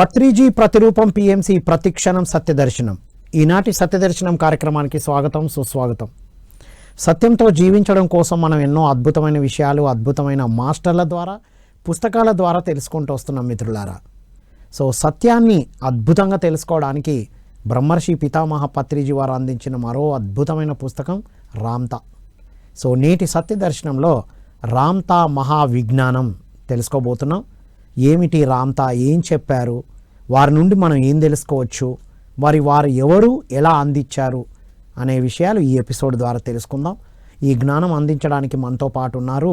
పత్రిజీ ప్రతిరూపం పిఎంసి ప్రతిక్షణం సత్యదర్శనం. ఈనాటి సత్యదర్శనం కార్యక్రమానికి స్వాగతం, సుస్వాగతం. సత్యంతో జీవించడం కోసం మనం ఎన్నో అద్భుతమైన విషయాలు అద్భుతమైన మాస్టర్ల ద్వారా, పుస్తకాల ద్వారా తెలుసుకుంటూ వస్తున్నాం మిత్రులారా. సో సత్యాన్ని అద్భుతంగా తెలుసుకోవడానికి బ్రహ్మర్షి పితామహ పత్రిజీ వారు అందించిన మరో అద్భుతమైన పుస్తకం రామ్తా. సో నేటి సత్యదర్శనంలో రామ్తా మహావిజ్ఞానం తెలుసుకోబోతున్నాం. ఏమిటి రామ్తా, ఏం చెప్పారు, వారి నుండి మనం ఏం తెలుసుకోవచ్చు, వారు ఎవరు, ఎలా అందించారు అనే విషయాలు ఈ ఎపిసోడ్ ద్వారా తెలుసుకుందాం. ఈ జ్ఞానం అందించడానికి మనతో పాటు ఉన్నారు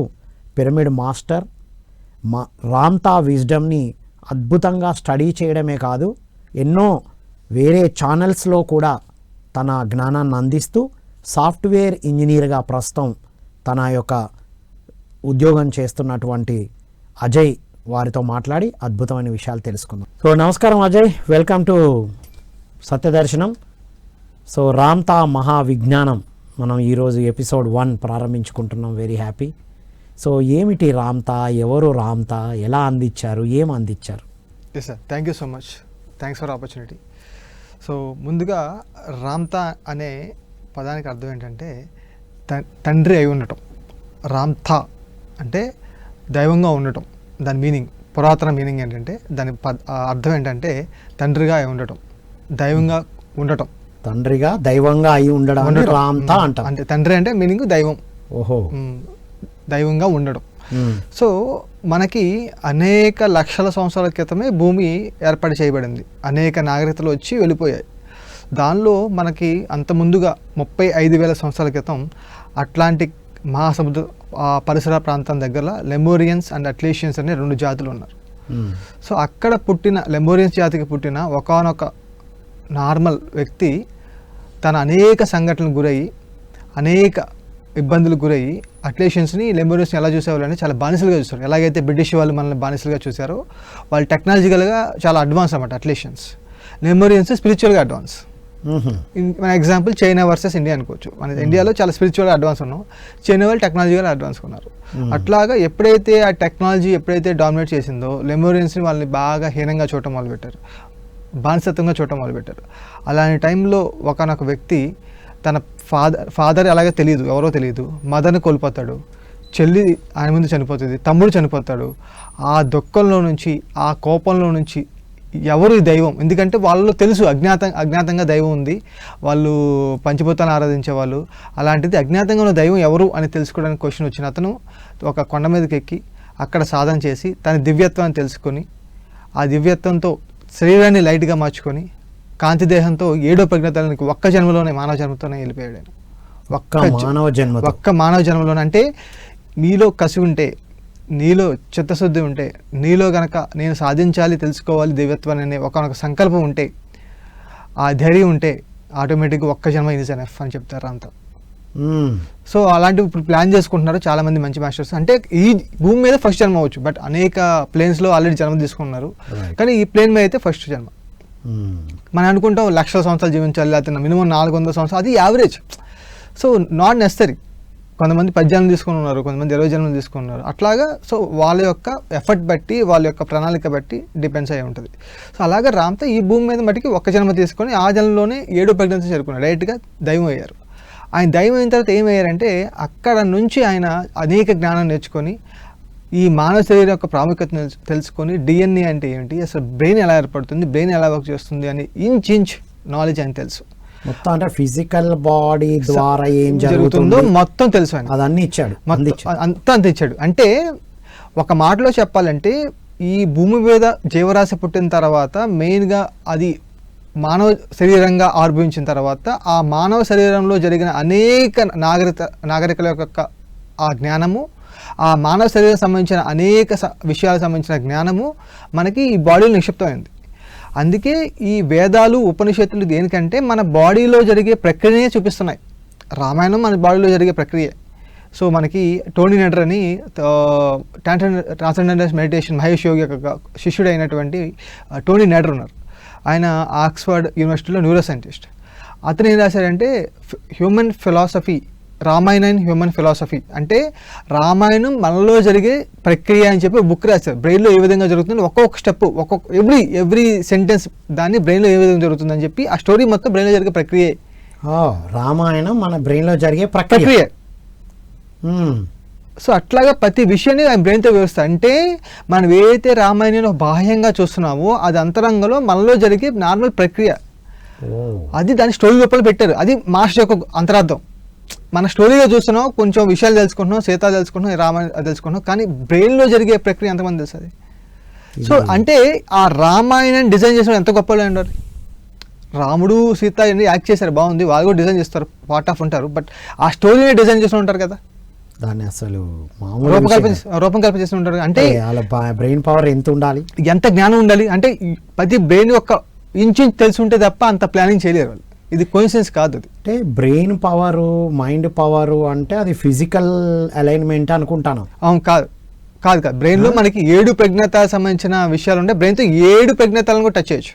పిరమిడ్ మాస్టర్. రామ్తా విజ్డమ్ని అద్భుతంగా స్టడీ చేయడమే కాదు, ఎన్నో వేరే ఛానల్స్లో కూడా తన జ్ఞానాన్ని అందిస్తూ సాఫ్ట్వేర్ ఇంజనీర్గా ప్రస్తుతం తన యొక్క ఉద్యోగం చేస్తున్నటువంటి అజయ్ వారితో మాట్లాడి అద్భుతమైన విషయాలు తెలుసుకుందాం. సో నమస్కారం Ajay, welcome to Satyadarshanam. So Ramtha మహావిజ్ఞానం మనం ఈరోజు ఎపిసోడ్ 1 ప్రారంభించుకుంటున్నాం. Very happy. సో ఏమిటి రామ్తా, ఎవరు రామ్తా, ఎలా అందించారు, ఏం అందించారు? Yes sir, thank you so much, thanks for opportunity. So ముందుగా రామ్తా అనే పదానికి అర్థం ఏంటంటే తండ్రి అయి ఉండటం. రామ్తా అంటే దైవంగా ఉండటం. దాని మీనింగ్, పురాతన మీనింగ్ ఏంటంటే దాని అర్థం ఏంటంటే తండ్రిగా అయి ఉండటం, దైవంగా ఉండటం. తండ్రిగా దైవంగా అయి ఉండడం రామ్తా అంటాం. అంటే తండ్రి అంటే మీనింగ్ దైవం. ఓహో, దైవంగా ఉండడం. సో మనకి అనేక లక్షల సంవత్సరాల క్రితమే భూమి ఏర్పాటు చేయబడింది. అనేక నాగరికతలు వచ్చి వెళ్ళిపోయాయి. దానిలో మనకి అంత ముందుగా 35,000 సంవత్సరాల క్రితం అట్లాంటిక్ మహాసముద్ర పరిసర ప్రాంతం దగ్గర లెమోరియన్స్ అండ్ అట్లేషియన్స్ అనే 2 జాతులు ఉన్నారు. సో అక్కడ పుట్టిన లెమోరియన్స్ జాతికి పుట్టిన ఒకానొక నార్మల్ వ్యక్తి తన అనేక సంఘటనలకు గురయ్యి, అనేక ఇబ్బందులకు గురయ్యి అట్లేషియన్స్ని, లెమోరియన్స్ని ఎలా చూసేవాళ్ళు అంటే చాలా బానిసలుగా చూస్తారు. ఎలాగైతే బ్రిటిష్ వాళ్ళు మనల్ని బానిసలుగా చూసారో వాళ్ళు టెక్నాలజికల్గా చాలా అడ్వాన్స్ అన్నమాట అట్లేషియన్స్. లెమోరియన్స్ స్పిరిచువల్గా అడ్వాన్స్. మన ఎగ్జాంపుల్ చైనా వర్సెస్ ఇండియా అనుకోవచ్చు. మన ఇండియాలో చాలా స్పిరిచువల్గా అడ్వాన్స్ ఉన్నాం, చైనా వాళ్ళు టెక్నాలజీగా అడ్వాన్స్ ఉన్నారు. అట్లాగా ఎప్పుడైతే ఆ టెక్నాలజీ డామినేట్ చేసిందో లెమోరియన్స్ని వాళ్ళని బాగా హీనంగా చూడటం మొదలుపెట్టారు, బానిసత్వంగా చూడటం మొదలుపెట్టారు. అలాంటి టైంలో ఒకనొక వ్యక్తి తన ఫాదర్ అలాగే తెలియదు, ఎవరో తెలియదు, మదర్ని కోల్పోతాడు, చెల్లి ఆయన ముందు చనిపోతుంది, తమ్ముడు చనిపోతాడు. ఆ దుఃఖంలో నుంచి, ఆ కోపంలో నుంచి ఎవరు ఈ దైవం, ఎందుకంటే వాళ్ళలో తెలుసు అజ్ఞాతంగా దైవం ఉంది, వాళ్ళు పంచభూతాలను ఆరాధించేవాళ్ళు. అలాంటిది అజ్ఞాతంగా ఉన్న దైవం ఎవరు అని తెలుసుకోవడానికి క్వశ్చన్ వచ్చిన అతను ఒక కొండ మీదకి ఎక్కి అక్కడ సాధన చేసి తన దివ్యత్వాన్ని తెలుసుకొని, ఆ దివ్యత్వంతో శరీరాన్ని లైట్గా మార్చుకొని కాంతి దేహంతో 7వ ప్రజ్ఞాతానికి ఒక్క జన్మలోనే, మానవ జన్మతోనే వెళ్ళిపోయాడు ఆయన. ఒక్క మానవ జన్మలోనే. అంటే మీలో కసి ఉంటే, నీలో చిత్తశుద్ధి ఉంటే, నీలో గనక నేను సాధించాలి, తెలుసుకోవాలి దైవత్వాన్ని అనే ఒకనొక సంకల్పం ఉంటే, ఆ ధైర్యం ఉంటే ఆటోమేటిక్గా ఒక్క జన్మ ఈజ్ ఎనఫ్ అని చెప్తారు అంతా. సో అలాంటివి ఇప్పుడు ప్లాన్ చేసుకుంటున్నారు చాలామంది మంచి మాస్టర్స్. అంటే ఈ భూమి మీద ఫస్ట్ జన్మ అవ్వచ్చు, బట్ అనేక ప్లేన్స్లో ఆల్రెడీ జన్మ తీసుకున్నారు. కానీ ఈ ప్లేన్ మీద అయితే ఫస్ట్ జన్మ. మనం అనుకుంటాం లక్షల సంవత్సరాలు జీవించాలి, లేకపోతే మినిమం 400 సంవత్సరాలు, అది యావరేజ్. So not necessary. కొంతమంది 10 జన్మలు తీసుకుని ఉన్నారు, కొంతమంది 20 జన్మలు తీసుకున్నారు. అట్లాగా సో వాళ్ళ యొక్క ఎఫర్ట్ బట్టి, వాళ్ళ యొక్క ప్రణాళిక బట్టి డిపెండ్స్ అయి ఉంటుంది. సో అలాగే రామ్తా ఈ భూమి మీద మటుకి ఒక్క జన్మ తీసుకొని ఆ జన్మలోనే 7వ ప్రజ్ఞాతం చేరుకున్నారు, డైరెక్ట్గా దైవం అయ్యారు. ఆయన దైవం అయిన తర్వాత ఏమయ్యారంటే అక్కడ నుంచి ఆయన అనేక జ్ఞానం నేర్చుకొని, ఈ మానవ శరీరం యొక్క ప్రాముఖ్యతను తెలుసుకొని, డిఎన్ఏ అంటే ఏంటి, అసలు బ్రెయిన్ ఎలా ఏర్పడుతుంది, బ్రెయిన్ ఎలా వర్క్ చేస్తుంది అని ఇంచ్ నాలెడ్జ్ ఆయన తెలుసు. మొత్తం అంటే ఫిజికల్ బాడీ ద్వారా ఏం జరుగుతుందో మొత్తం తెలుసు ఆయన. అదన్నీ ఇచ్చాడు, అంతా ఇచ్చాడు. అంటే ఒక మాటలో చెప్పాలంటే ఈ భూమి మీద జీవరాశి పుట్టిన తర్వాత మెయిన్గా అది మానవ శరీరంగా ఆవిర్భవించిన తర్వాత ఆ మానవ శరీరంలో జరిగిన అనేక నాగరికల యొక్క ఆ జ్ఞానము, ఆ మానవ శరీరం సంబంధించిన అనేక విషయాలకు సంబంధించిన జ్ఞానము మనకి ఈ బాడీలో నిక్షిప్తమైంది. అందుకే ఈ వేదాలు, ఉపనిషత్తులు దేనికంటే మన బాడీలో జరిగే ప్రక్రియనే చూపిస్తున్నాయి. రామాయణం మన బాడీలో జరిగే ప్రక్రియ. సో మనకి టోనీ నెడర్ అని ట్రాన్సెండెంటల్ మెడిటేషన్ మహేష్ యోగి యొక్క శిష్యుడు అయినటువంటి టోనీ నెడర్ ఉన్నారు. ఆయన ఆక్స్ఫర్డ్ యూనివర్సిటీలో న్యూరో సైంటిస్ట్. అతను ఏం రాశాడంటే human philosophy Ramayana and human philosophy, అంటే రామాయణం మనలో జరిగే ప్రక్రియ అని చెప్పి బుక్ రాశారు. బ్రెయిన్లో ఏ విధంగా జరుగుతుంది, ఒక్కొక్క స్టెప్, ఎవ్రీ సెంటెన్స్ దాన్ని బ్రెయిన్లో ఏ విధంగా జరుగుతుంది అని చెప్పి ఆ స్టోరీ మొత్తం బ్రెయిన్లో జరిగే ప్రక్రియ. రామాయణం మన బ్రెయిన్లో జరిగే ప్రక్రియ. సో అట్లాగా ప్రతి విషయాన్ని ఆయన బ్రెయిన్తో వివరిస్తారు. అంటే మనం ఏదైతే రామాయణంలో బాహ్యంగా చూస్తున్నామో అది అంతరంగంలో మనలో జరిగే నార్మల్ ప్రక్రియ. అది దాని స్టోరీ రూపంలో పెట్టారు. అది మాస్టర్ యొక్క అంతరార్థం. మన స్టోరీగా చూస్తున్నాం, కొంచెం విషయాలు తెలుసుకుంటున్నాం, సీత తెలుసుకుంటున్నాం, రామాయణం తెలుసుకుంటున్నాం, కానీ బ్రెయిన్లో జరిగే ప్రక్రియ ఎంతమంది తెలుసు అది. సో అంటే ఆ రామాయణం డిజైన్ చేసిన ఎంత గొప్పగా ఉండాలి. రాముడు సీత అన్ని యాక్ట్ చేశారు, బాగుంది, వాళ్ళు కూడా డిజైన్ చేస్తారు, పార్ట్ ఆఫ్ ఉంటారు, బట్ ఆ స్టోరీని డిజైన్ చేస్తూ ఉంటారు కదా, దాన్ని అసలు రూపకల్పన చేస్తూ ఉంటారు. అంటే బ్రెయిన్ పవర్ ఎంత ఉండాలి, ఎంత జ్ఞానం ఉండాలి. అంటే ప్రతి బ్రెయిన్ యొక్క ఇంచు తెలిసి ఉంటే తప్ప అంత ప్లానింగ్ చేయలేరు వాళ్ళు. ఇది కోయిన్సిడెన్స్ కాదు. అది అంటే బ్రెయిన్ పవరు, మైండ్ పవరు అంటే అది ఫిజికల్ అలైన్మెంట్ అనుకుంటాను. అవును, కాదు కాదు కాదు బ్రెయిన్లో మనకి 7 ప్రజ్ఞాతాలకు సంబంధించిన విషయాలు ఉంటాయి. బ్రెయిన్తో 7 ప్రజ్ఞాతాలను కూడా టచ్ చేయొచ్చు,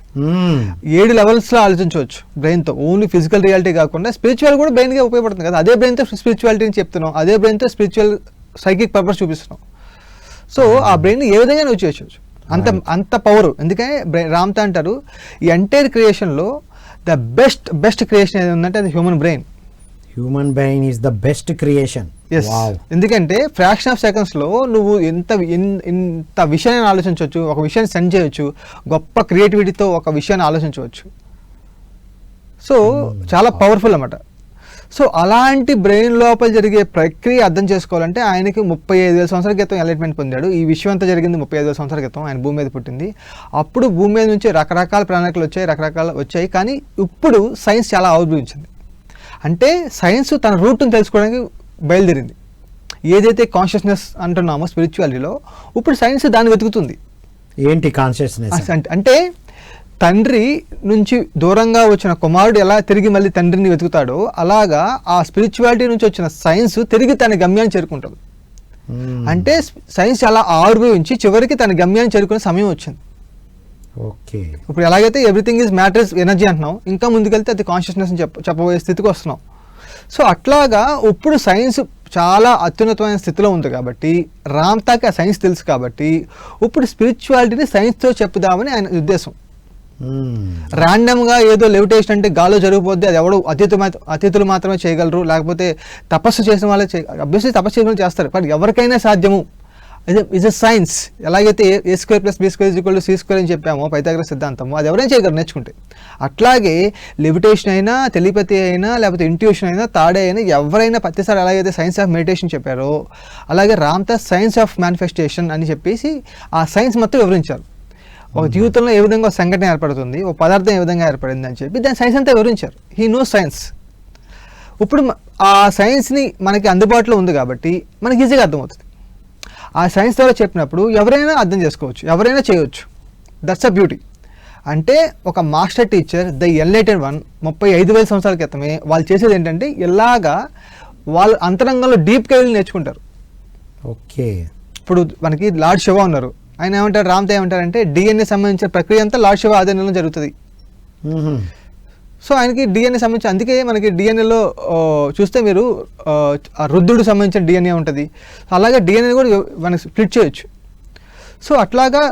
7 లెవెల్స్లో ఆలోచించవచ్చు బ్రెయిన్తో. ఓన్లీ ఫిజికల్ రియాలిటీ కాకుండా స్పిరిచువల్ కూడా బ్రెయిన్గా ఉపయోగపడుతుంది కదా. అదే బ్రెయిన్తో స్పిరిచువాలిటీని చెప్తున్నాం, అదే బ్రెయిన్తో స్పిరిచువల్ సైకిక్ పర్పస్ చూపిస్తున్నాం. సో ఆ బ్రెయిన్ ఏ విధంగా నువ్వు చేయొచ్చు, అంత పవర్. ఎందుకంటే రామ్తా అంటారు ఈ ఎంటైర్ క్రియేషన్లో ద బెస్ట్ క్రియేషన్ ఏది ఉందంటే అది human brain. Human brain is the best creation. ఎందుకంటే ఫ్రాక్షన్ ఆఫ్ సెకండ్స్లో నువ్వు ఇంత విషయాన్ని ఆలోచించవచ్చు, ఒక విషయాన్ని సెండ్ చేయొచ్చు, గొప్ప క్రియేటివిటీతో ఒక విషయాన్ని ఆలోచించవచ్చు. సో చాలా పవర్ఫుల్ అన్నమాట. సో అలాంటి బ్రెయిన్ లోపల జరిగే ప్రక్రియ అర్థం చేసుకోవాలంటే ఆయనకి 35,000 సంవత్సరాల క్రితం ఎలైట్మెంట్ పొందాడు. ఈ విషయం అంతా జరిగింది 35,000 సంవత్సరాల క్రితం, ఆయన భూమి మీద పుట్టింది. అప్పుడు భూమి మీద నుంచి రకరకాల ప్రణాళికలు వచ్చాయి, కానీ ఇప్పుడు సైన్స్ చాలా ఆవిర్భవించింది. అంటే సైన్స్ తన రూట్ని తెలుసుకోవడానికి బయలుదేరింది. ఏదైతే కాన్షియస్నెస్ అంటున్నామో స్పిరిచువాలిటీలో, ఇప్పుడు సైన్స్ దాన్ని వెతుకుతుంది. ఏంటి కాన్షియస్నెస్ అంటే తండ్రి నుంచి దూరంగా వచ్చిన కుమారుడు ఎలా తిరిగి మళ్ళీ తండ్రిని వెతుకుతాడో అలాగా ఆ స్పిరిచువాలిటీ నుంచి వచ్చిన సైన్స్ తిరిగి తన గమ్యాన్ని చేరుకుంటుంది. అంటే సైన్స్ అలా ఆవిర్భవించి చివరికి తన గమ్యాన్ని చేరుకునే సమయం వచ్చింది. ఓకే, ఇప్పుడు ఎలాగైతే ఎవ్రీథింగ్ ఈజ్ మ్యాటర్ ఎనర్జీ అంటున్నాం, ఇంకా ముందుకెళ్తే అది కాన్షియస్నెస్ అని చెప్పబోయే స్థితికి వస్తున్నాం. సో అట్లాగా ఇప్పుడు సైన్స్ చాలా అత్యున్నతమైన స్థితిలో ఉంది కాబట్టి, రామ్తాకి ఆ సైన్స్ తెలుసు కాబట్టి ఇప్పుడు స్పిరిచువాలిటీని సైన్స్తో చెప్పుదామని ఆయన ఉద్దేశం. ర్యాండమ్గా ఏదో లెవిటేషన్ అంటే గాల్లో జరిగిపోద్ది, అది ఎవడో అతిథులు మాత్రమే చేయగలరు, లేకపోతే తపస్సు చేసిన వాళ్ళే అభ్యర్థి తపస్సు చేసిన వాళ్ళు చేస్తారు, బట్ ఎవరికైనా సాధ్యము. Is a science. ఎలాగైతే A² + B² = C² అని చెప్పామో పైథాగరస్ సిద్ధాంతము, అది ఎవరైనా చేయగలరు నేర్చుకుంటే. అట్లాగే లెవిటేషన్ అయినా, టెలిపతి అయినా, లేకపోతే ఇంట్యూషన్ అయినా, తాడే అయినా, ఎవరైనా ప్రతిసారి ఎలాగైతే సైన్స్ ఆఫ్ మెడిటేషన్ చెప్పారో అలాగే రామ్తా సైన్స్ ఆఫ్ మేనిఫెస్టేషన్ అని చెప్పేసి ఆ సైన్స్ మొత్తం వివరించారు. ఒక జీవితంలో ఏ విధంగా ఒక సంఘటన ఏర్పడుతుంది, ఒక పదార్థం ఏ విధంగా ఏర్పడింది అని చెప్పి దాని సైన్స్ అంతా వివరించారు. He knows science. ఇప్పుడు ఆ సైన్స్ని మనకి అందుబాటులో ఉంది కాబట్టి మనకి ఈజీగా అర్థమవుతుంది. ఆ సైన్స్ ద్వారా చెప్పినప్పుడు ఎవరైనా అర్థం చేసుకోవచ్చు, ఎవరైనా చేయవచ్చు. That's a beauty. అంటే ఒక master teacher, the enlightened one, 35,000 సంవత్సరాల క్రితమే వాళ్ళు చేసేది ఏంటంటే ఇలాగా వాళ్ళు అంతరంగంలో డీప్గా వెళ్ళి నేర్చుకుంటారు. ఓకే, ఇప్పుడు మనకి లార్డ్ శివ ఉన్నారు, ఆయన ఏమంటారు, రామ్తా ఏమంటారంటే డిఎన్ఏ సంబంధించిన ప్రక్రియ అంతా లార్డ్ శివ ఆధీనంలో జరుగుతుంది. సో ఆయనకి డిఎన్ఏ సంబంధించి, అందుకే మనకి డిఎన్ఏలో చూస్తే మీరు రుద్రుడు సంబంధించిన డిఎన్ఏ ఉంటుంది, అలాగే డిఎన్ఏ కూడా మనకి స్ప్లిట్ చేయొచ్చు. సో అట్లాగా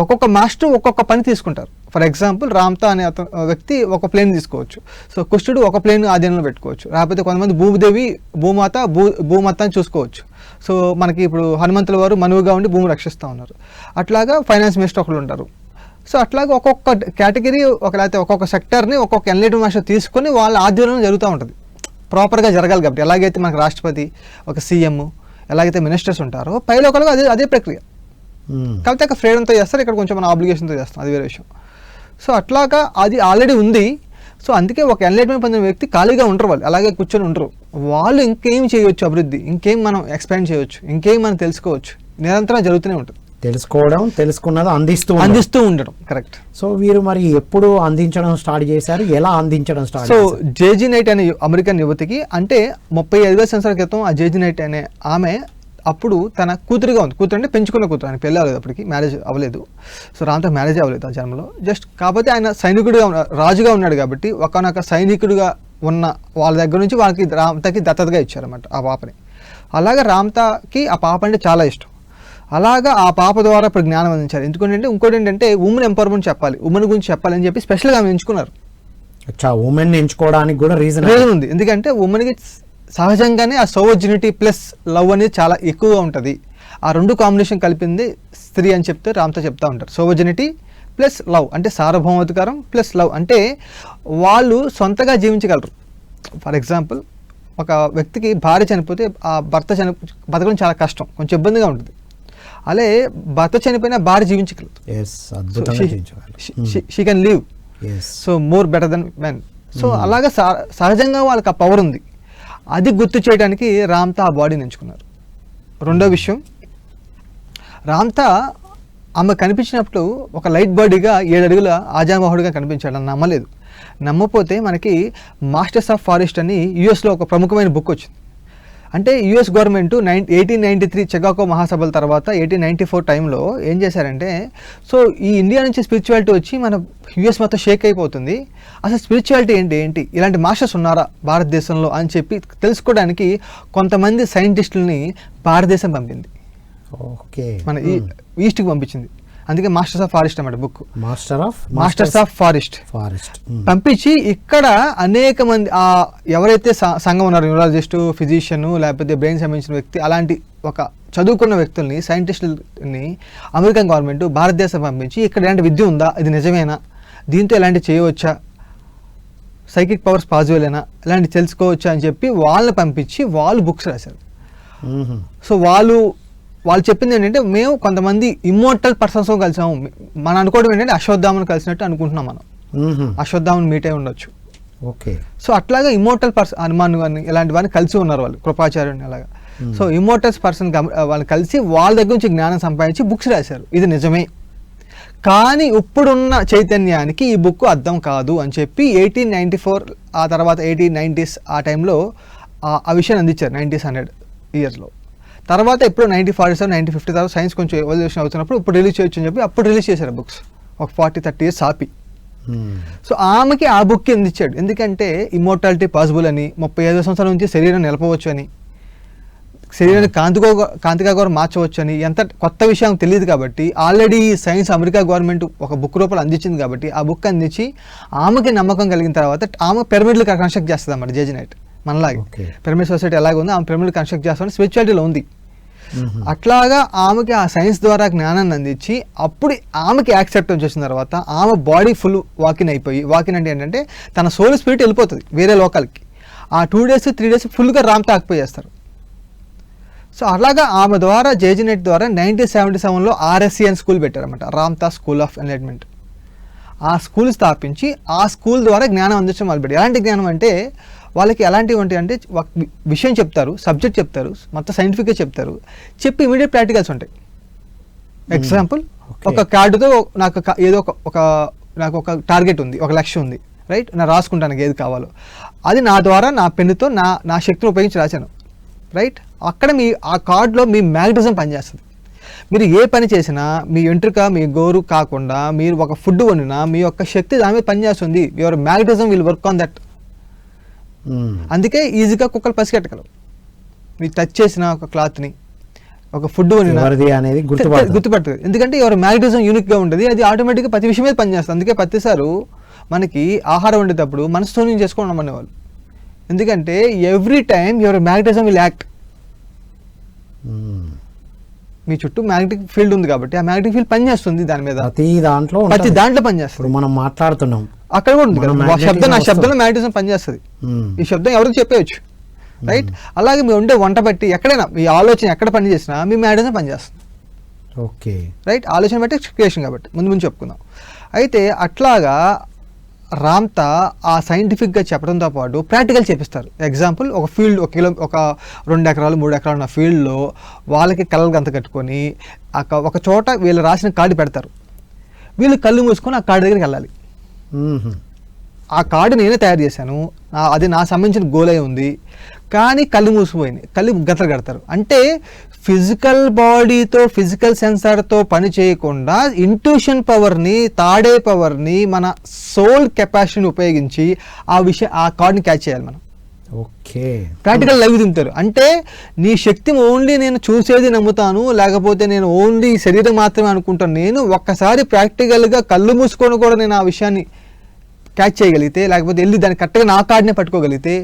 ఒక్కొక్క మాస్టర్ ఒక్కొక్క పని తీసుకుంటారు. ఫర్ ఎగ్జాంపుల్ రామ్తా అనే వ్యక్తి ఒక ప్లేన్ తీసుకోవచ్చు, సో కుష్ఠుడు ఒక ప్లేన్ ఆధీనంలో పెట్టుకోవచ్చు, లేకపోతే కొంతమంది భూమిదేవి భూమాతని చూసుకోవచ్చు. సో మనకి ఇప్పుడు హనుమంతుల వారు మనువుగా ఉండి భూమి రక్షిస్తూ ఉన్నారు. అట్లాగా ఫైనాన్స్ మినిస్టర్ ఒకళ్ళు ఉంటారు. సో అట్లాగే ఒక్కొక్క కేటగిరీ లేకపోతే ఒక్కొక్క సెక్టర్ని ఒక్కొక్క ఎన్లైటెడ్ మాస్టర్ తీసుకొని వాళ్ళ ఆధ్వర్యంలో జరుగుతూ ఉంటుంది. ప్రాపర్గా జరగాలి కాబట్టి ఎలాగైతే మనకు రాష్ట్రపతి, ఒక సీఎం, ఎలాగైతే మినిస్టర్స్ ఉంటారో పైలోకలుగా అదే ప్రక్రియ. కాకపోతే అక్కడ ఫ్రీడంతో చేస్తారు, ఇక్కడ కొంచెం మన ఆబ్లిగేషన్తో చేస్తాం, అది వేరే విషయం. సో అట్లాగా అది ఆల్రెడీ ఉంది. సో అందుకే ఒక ఎన్లైట్మెంట్ పొందిన వ్యక్తి ఖాళీగా ఉండరు, వాళ్ళు అలాగే కూర్చొని ఉండరు. వాళ్ళు ఇంకేం చేయవచ్చు, అభివృద్ధి ఇంకేం మనం ఎక్స్పాండ్ చేయవచ్చు, ఇంకేం మనం తెలుసుకోవచ్చు, నిరంతరం జరుగుతూనే ఉంటుంది. తెలుసుకున్నది అందిస్తూ ఉండడం. కరెక్ట్. సో వీరు మరి ఎప్పుడు అందించడం స్టార్ట్ చేశారు, ఎలా అందించడం స్టార్ట్ చేశారు? సో జేజీ నైట్ అనే అమెరికన్ యువతికి, అంటే 35,000 సంవత్సరాల క్రితం ఆ జేజీ నైట్ అనే ఆమె అప్పుడు తన కూతురుగా ఉంది. కూతురు అంటే పెంచుకున్న కూతురు, ఆయన పెళ్ళి అవ్వలేదు, అప్పటికి మ్యారేజ్ అవ్వలేదు. సో రామ్తో మ్యారేజ్ అవ్వలేదు ఆ జన్మలో. జస్ట్ కాకపోతే ఆయన సైనికుడిగా రాజుగా ఉన్నాడు కాబట్టి ఒకనొక సైనికుడిగా ఉన్న వాళ్ళ దగ్గర నుంచి వాళ్ళకి రామ్తాకి దత్తతగా ఇచ్చారన్నమాట ఆ పాపని. అలాగా రామ్తాకి ఆ పాప అంటే చాలా ఇష్టం. అలాగా ఆ పాప ద్వారా ఇప్పుడు జ్ఞానం అందించారు. ఎందుకంటే ఇంకోటి ఏంటంటే ఉమెన్ ఎంపవర్మెంట్ చెప్పాలి, ఉమెన్ గురించి చెప్పాలని చెప్పి స్పెషల్గా ఆమె ఎంచుకున్నారు. ఉమెన్ ఎంచుకోవడానికి కూడా రీజన్ ఉంది. ఎందుకంటే ఉమెన్కి సహజంగానే ఆ సోవర్జినిటీ ప్లస్ లవ్ అనేది చాలా ఎక్కువగా ఉంటుంది. ఆ రెండు కాంబినేషన్ కలిపింది స్త్రీ అని చెప్తే రామ్తా చెప్తా ఉంటారు. సోవర్జినిటీ ప్లస్ లవ్ అంటే సార్వభౌమాధికారం ప్లస్ లవ్ అంటే వాళ్ళు సొంతగా జీవించగలరు. ఫర్ ఎగ్జాంపుల్ ఒక వ్యక్తికి భార్య చనిపోతే ఆ భర్త బతకడం చాలా కష్టం, కొంచెం ఇబ్బందిగా ఉంటుంది. అలాగే భర్త చనిపోయినా భార్య జీవించగలదు. She can live so more better than men. So అలాగా సహజంగా వాళ్ళకి ఆ పవర్ ఉంది. అది గుర్తు చేయడానికి రామ్తా ఆ బాడీని ఎంచుకున్నారు. రెండో విషయం, రామ్తా ఆమె కనిపించినప్పుడు ఒక లైట్ బాడీగా 7 అడుగుల ఆజామహుడిగా కనిపించాడు. అని నమ్మలేదు. నమ్మపోతే మనకి మాస్టర్స్ ఆఫ్ ఫారెస్ట్ అని యుఎస్లో ఒక ప్రముఖమైన బుక్ వచ్చింది. అంటే యుఎస్ గవర్నమెంట్ 1893 చికాగో మహాసభల తర్వాత 1894 టైంలో ఏం చేశారంటే, సో ఈ ఇండియా నుంచి స్పిరిచువాలిటీ వచ్చి మన యుఎస్ మొత్తం షేక్ అయిపోతుంది, అసలు స్పిరిచువాలిటీ ఏంటి, ఇలాంటి మాస్టర్స్ ఉన్నారా భారతదేశంలో అని చెప్పి తెలుసుకోవడానికి కొంతమంది సైంటిస్టులని భారతదేశం పంపింది. ఓకే, మన ఈస్ట్కి పంపించింది. అందుకే మాస్టర్స్ ఆఫ్ ఫారెస్ట్ అన్నమాట book. Masters of forest forest పంపించి ఇక్కడ అనేక మంది ఎవరైతే సంఘం ఉన్నారు, న్యూరాలజిస్ట్, ఫిజిషియన్, లేకపోతే బ్రెయిన్ సంబంధించిన వ్యక్తి, అలాంటి ఒక చదువుకున్న వ్యక్తుల్ని, సైంటిస్టులని అమెరికన్ గవర్నమెంట్ భారతదేశం పంపించి ఇక్కడ ఇలాంటి విద్య ఉందా, ఇది నిజమేనా, దీంతో ఇలాంటి చేయవచ్చా, సైకిక్ పవర్స్ పాజిబులేనా, ఇలాంటి తెలుసుకోవచ్చా అని చెప్పి వాళ్ళని పంపించి వాళ్ళు బుక్స్ రాశారు. సో వాళ్ళు చెప్పింది ఏంటంటే, మేము కొంతమంది ఇమ్మోర్టల్ పర్సన్స్ కలిసాము. మనం అనుకోవడం ఏంటంటే అశ్వత్థామను కలిసినట్టు అనుకుంటున్నాం. మనం అశ్వత్థామని మీట్ అయి ఉండొచ్చు. ఓకే, సో అట్లాగా ఇమ్మోర్టల్ పర్సన్ హనుమాన్ కానీ ఇలాంటి వారిని కలిసి ఉన్నారు వాళ్ళు, కృపాచార్యుని అలాగా. సో ఇమ్మోర్టల్స్ పర్సన్ వాళ్ళని కలిసి వాళ్ళ దగ్గర నుంచి జ్ఞానం సంపాదించి బుక్స్ రాశారు. ఇది నిజమే, కానీ ఇప్పుడున్న చైతన్యానికి ఈ బుక్ అర్థం కాదు అని చెప్పి 1894 ఆ తర్వాత 1890s ఆ టైంలో ఆ విషయాన్ని అందించారు. 1900 ఇయర్స్లో. తర్వాత ఇప్పుడు 1947 1950 తర్వాత సైన్స్ కొంచెం ఎవల్యూషన్ అవుతున్నప్పుడు ఇప్పుడు రిలీజ్ చేయొచ్చు అని చెప్పి అప్పుడు రిలీజ్ చేశారు బుక్స్, ఒక 40-30 ఇయర్స్ ఆపి. సో ఆమెకి ఆ బుక్ అందించాడు. ఎందుకంటే ఇమ్మోర్టాలిటీ పాసిబుల్ అని, 35 సంవత్సరాల నుంచి శరీరం నిలపవచ్చు అని, శరీరాన్ని కాంతిగా కూడా మార్చవచ్చు అని, ఎంత కొత్త విషయం తెలియదు కాబట్టి ఆల్రెడీ సైన్స్ అమెరికా గవర్నమెంట్ ఒక బుక్ రూపంలో అందించింది కాబట్టి ఆ బుక్ అందించి ఆమెకి నమ్మకం కలిగిన తర్వాత ఆమె పిరమిడ్లు కన్స్ట్రక్ట్ చేస్తుంది అన్నమాట. జేజీ నైట్ మనలాగే పిరమిడ్ సొసైటీ ఎలాగ ఉందో ఆమె పిరమిడ్ కన్స్ట్రక్ట్ చేస్తామని స్పిరిచువాలిటీలో ఉంది. అట్లాగా ఆమెకి ఆ సైన్స్ ద్వారా జ్ఞానాన్ని అందించి అప్పుడు ఆమెకి యాక్సెప్టెన్స్ వచ్చిన తర్వాత ఆమె బాడీ ఫుల్ వాకిన్ అయిపోయి, వాకిన్ అంటే ఏంటంటే తన సోల్ స్పిరిట్ వెళ్ళిపోతుంది వేరే లోకాలకి. ఆ 2 days 3 days ఫుల్గా రామ్తా ఆక్యుపై. సో అలాగా ఆమె ద్వారా జేజీ నెట్ ద్వారా 1977లో RSE స్కూల్ పెట్టారన్నమాట, రామ్తా స్కూల్ ఆఫ్ ఎన్లైట్మెంట్. ఆ స్కూల్ స్థాపించి ఆ స్కూల్ ద్వారా జ్ఞానం అందించడం మొదలుపెట్టారు. ఎలాంటి జ్ఞానం అంటే వాళ్ళకి ఎలాంటివి ఉంటాయి అంటే విషయం చెప్తారు, సబ్జెక్ట్ చెప్తారు, మొత్తం సైంటిఫిక్గా చెప్తారు, చెప్పి ఇమీడియట్ ప్రాక్టికల్స్ ఉంటాయి. ఎగ్జాంపుల్, ఒక కార్డుతో నాకు ఒక టార్గెట్ ఉంది, ఒక లక్ష్యం ఉంది, రైట్, నేను రాసుకుంటాను ఏది కావాలో. అది నా ద్వారా నా పెన్నుతో నా శక్తిని ఉపయోగించి రాశాను, రైట్. అక్కడ ఆ కార్డులో మీ మ్యాగ్నటిజం పనిచేస్తుంది. మీరు ఏ పని చేసినా మీ వెంట్రుక మీ గోరు కాకుండా మీరు ఒక ఫుడ్ వండినా మీ యొక్క శక్తి దాని మీద పనిచేస్తుంది. Your magnetism will work on that. అందుకే ఈజీగా కుక్కలు పసిగట్టగలవు. మీరు టచ్ చేసిన ఒక క్లాత్ని, ఒక ఫుడ్ వండినా అనేది గుర్తుపట్టదు. ఎందుకంటే యువర్ మ్యాగ్నటిజం యూనిక్గా ఉంటుంది, అది ఆటోమేటిక్గా ప్రతి విషయం మీద పనిచేస్తుంది. అందుకే ప్రతిసారి మనకి ఆహారం వండేటప్పుడు మనసుతో చేసుకోవడం అనేవాళ్ళు. ఎందుకంటే every time your magnetism will act. మీ చుట్టూ మ్యాగ్నెటిక్ ఫీల్డ్ ఉంది కాబట్టి ఆ మ్యాగ్నెటిక్ ఫీల్డ్ పనిచేస్తుంది దాని మీద, ప్రతి దాంట్లో పనిచేస్తుంది. మనం మాట్లాడుతున్నాం అక్కడ కూడా ఉంది కదా శబ్దం, ఆ శబ్దంలో మ్యాగ్నెటిజం పనిచేస్తుంది. ఈ శబ్దం ఎవరికి చెప్పేయచ్చు, రైట్. అలాగే మీ ఉండే వంట బట్టి ఎక్కడైనా మీ ఆలోచన ఎక్కడ పని చేసినా మీ మ్యాగ్నెటిజం పనిచేస్తుంది. Okay, right. ఆలోచన బట్టి క్రియేషన్ కాబట్టి ముందు చెప్పుకుందాం. అయితే అట్లాగా రామ్తా ఆ సైంటిఫిక్గా చెప్పడంతో పాటు ప్రాక్టికల్ చేపిస్తారు. ఎగ్జాంపుల్, ఒక ఫీల్డ్ ఒక 2 ఎకరాలు 3 ఎకరాలు ఉన్న ఫీల్డ్లో వాళ్ళకి కళ్ళకు గంత కట్టుకొని ఒక చోట వీళ్ళు రాసిన కార్డు పెడతారు. వీళ్ళు కళ్ళు మూసుకొని ఆ కార్డు దగ్గరికి వెళ్ళాలి. ఆ కార్డు నేనే తయారు చేశాను, అది నా సంబంధించిన గోల్ అయి ఉంది, కానీ కళ్ళు మూసిపోయింది, కళ్ళు గంతలు కడతారు. అంటే ఫిజికల్ బాడీతో ఫిజికల్ సెన్సార్తో పని చేయకుండా ఇంట్యూషన్ పవర్ని, తాడే పవర్ని, మన సోల్ కెపాసిటీని ఉపయోగించి ఆ కార్డ్ని క్యాచ్ చేయాలి మనం. ఓకే, ప్రాక్టికల్ లైవ్ దింపుతారు. అంటే నీ శక్తి ఓన్లీ నేను చూసేది నమ్ముతాను, లేకపోతే నేను ఓన్లీ శరీరం మాత్రమే అనుకుంటాను. నేను ఒక్కసారి ప్రాక్టికల్గా కళ్ళు మూసుకొని కూడా నేను ఆ విషయాన్ని క్యాచ్ చేయగలిగితే, లేకపోతే వెళ్ళి దాన్ని కరెక్ట్గా నా కార్డ్నే పట్టుకోగలిగితే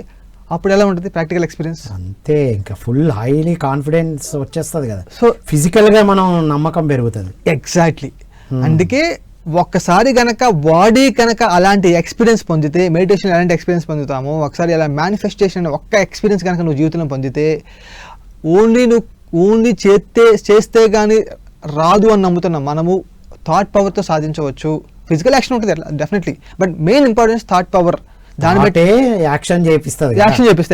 అప్పుడు ఎలా ఉంటుంది ప్రాక్టికల్ ఎక్స్పీరియన్స్? అంతే, ఇంకా ఫుల్ హైలీ కాన్ఫిడెన్స్ వచ్చేస్తుంది కదా. సో ఫిజికల్గా మనం నమ్మకం పెరుగుతుంది. ఎగ్జాక్ట్లీ. అందుకే ఒక్కసారి కనుక బాడీ కనుక అలాంటి ఎక్స్పీరియన్స్ పొందితే, మెడిటేషన్ ఎలాంటి ఎక్స్పీరియన్స్ పొందుతామో, ఒకసారి అలా మేనిఫెస్టేషన్ ఒక్క ఎక్స్పీరియన్స్ కనుక నువ్వు జీవితంలో పొందితే, ఓన్లీ చేస్తే కానీ రాదు అని నమ్ముతున్నాం మనము. థాట్ పవర్తో సాధించవచ్చు. ఫిజికల్ యాక్షన్ ఉంటుంది అట్లా definitely, but main importance thought power. దాన్ని బట్టి యాక్షన్ చేపిస్తుంది.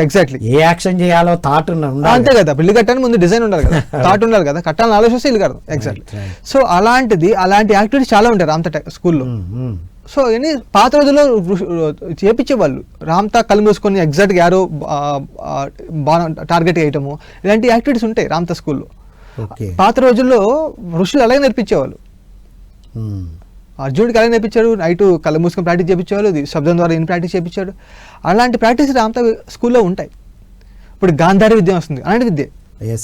ఎగ్జాక్ట్లీ. ఏ యాక్షన్ చేయాలో థాట్ అంతే కదా. ఇల్లు కట్టడానికి ముందు డిజైన్ ఉండాలి కదా, థాట్ ఉండాలి కదా, కట్టాలని ఆలోచిస్తే ఇల్లు కడదాం. ఎగ్జాక్ట్లీ. సో అలాంటి యాక్టివిటీస్ చాలా ఉంటాయి రామ్తా స్కూల్లో. సో పాత రోజుల్లో చేపించేవాళ్ళు. రామ్తా కళ్ళు మూసుకొని ఎగ్జాక్ట్గా యారో టార్గెట్ చేయటము, ఇలాంటి యాక్టివిటీస్ ఉంటాయి రామ్తా స్కూల్లో. పాత రోజుల్లో ఋషులు అలాగే నేర్పించేవాళ్ళు. అర్జునుడికి అలాగే నేర్పించాడు. నైట్ కళ్ళు మూసుకొని ప్రాక్టీస్ చేయించేవాళ్ళు, శబ్దం ద్వారా ఏం ప్రాక్టీస్ చేయించాడు. అలాంటి ప్రాక్టీస్ రామ్తా స్కూల్లో ఉంటాయి. ఇప్పుడు గాంధారి విద్య వస్తుంది, అలాంటి విద్య.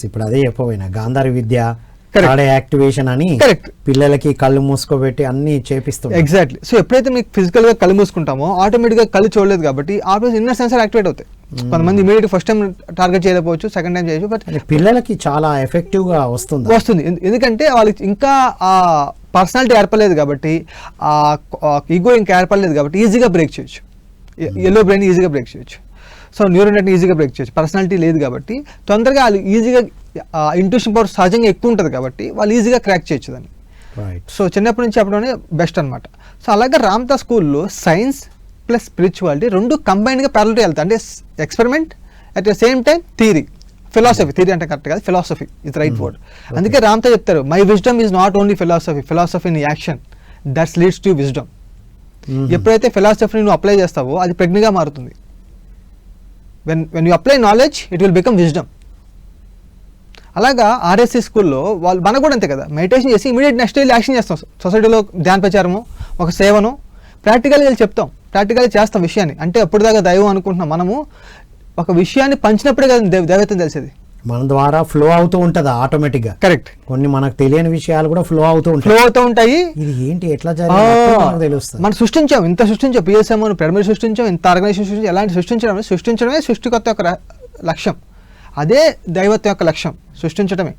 ఇప్పుడు అదే చెప్పబోయినా గాంధారి విద్య, యాక్టివేషన్ అని కరెక్ట్, పిల్లలకి కళ్ళు మూసుకోబెట్టి అన్ని చేపిస్తాం. ఎగ్జాక్ట్లీ. సో ఎప్పుడైతే మీకు ఫిజికల్ గా కళ్ళు మూసుకుంటామో ఆటోమేటిక్ గా కళ్ళు చూడలేదు కాబట్టి ఆటోమేటిక్ ఇన్నర్ సెన్సర్ యాక్టివేట్ అవుతాయి. కొంతమంది ఇమీడియట్ ఫస్ట్ టైం టార్గెట్ చేయలేకపోవచ్చు, సెకండ్ టైం చేయొచ్చు, బట్ పిల్లలకి చాలా ఎఫెక్టివ్ గా వస్తుంది. ఎందుకంటే వాళ్ళకి ఇంకా ఆ పర్సనాలిటీ ఏర్పడలేదు కాబట్టి, ఆ ఈగో ఇంకా ఏర్పడలేదు కాబట్టి ఈజీగా బ్రేక్ చేయొచ్చు. ఎల్లో బ్రెయిన్ ఈజీగా బ్రేక్ చేయొచ్చు. సో న్యూరల్ నెట్ ఈజీగా బ్రేక్ చేయొచ్చు. పర్సనాలిటీ లేదు కాబట్టి తొందరగా వాళ్ళు ఈజీగా ఇంట్యూషన్ పవర్ సహజంగా ఎక్కువ ఉంటుంది కాబట్టి వాళ్ళు ఈజీగా క్రాక్ చేయొచ్చు దాన్ని. సో చిన్నప్పటి నుంచి చెప్పడమే బెస్ట్ అనమాట. సో అలాగే రామ్తా స్కూల్లో సైన్స్ ప్లస్ స్పిరిచువాలిటీ రెండు కంబైన్డ్గా ప్యారల్గా వెళ్తాయి. అంటే experiment at the same time theory, philosophy అంటే కరెక్ట్ కాదు, ఫిలాసఫీ ఇస్ రైట్ వర్డ్. అందుకే రామ్తా చెప్తారు, my wisdom is not only philosophy in action that's leads to wisdom. ఎప్పుడైతే ఫిలాసఫీని నువ్వు అప్లై చేస్తావో అది ప్రజ్ఞగా మారుతుంది. when you apply knowledge it will become wisdom. అలాగా ఆర్ఎస్సీ స్కూల్లో వాళ్ళు మనకు కూడా అంతే కదా, మెడిటేషన్ చేసి ఇమీడియట్ నెక్స్ట్ వెళ్ళి యాక్షన్ చేస్తాం. సొసైటీలో ధ్యాన ప్రచారము, ఒక సేవను ప్రాక్టికల్గా వెళ్ళి చెప్తాం, ప్రాక్టికల్గా చేస్తాం విషయాన్ని. అంటే అప్పుడు దాకా దైవం అనుకుంటున్నాం, మనము ఒక విషయాన్ని పంచినప్పుడే కదా దైవత్వం తెలిసేది. మన ద్వారా ఫ్లో అవుతూ ఉంటుంది ఆటోమేటిక్గా. కరెక్ట్. కొన్ని మనకు తెలియని విషయాలు కూడా ఫ్లో అవుతూ ఉంటాయి. ఇది ఏంటి, ఎట్లా తెలుస్తుంది. మనం సృష్టించాం, ఇంత సృష్టించాం, పిఎస్ఎం పిరమిడ్ సృష్టించాం, ఇంత ఆర్గనైజేషన్ సృష్టించాం. ఎలాంటి సృష్టించడమే సృష్టికర్త యొక్క లక్ష్యం. అదే దైవత్వం యొక్క లక్ష్యం, సృష్టించడమే.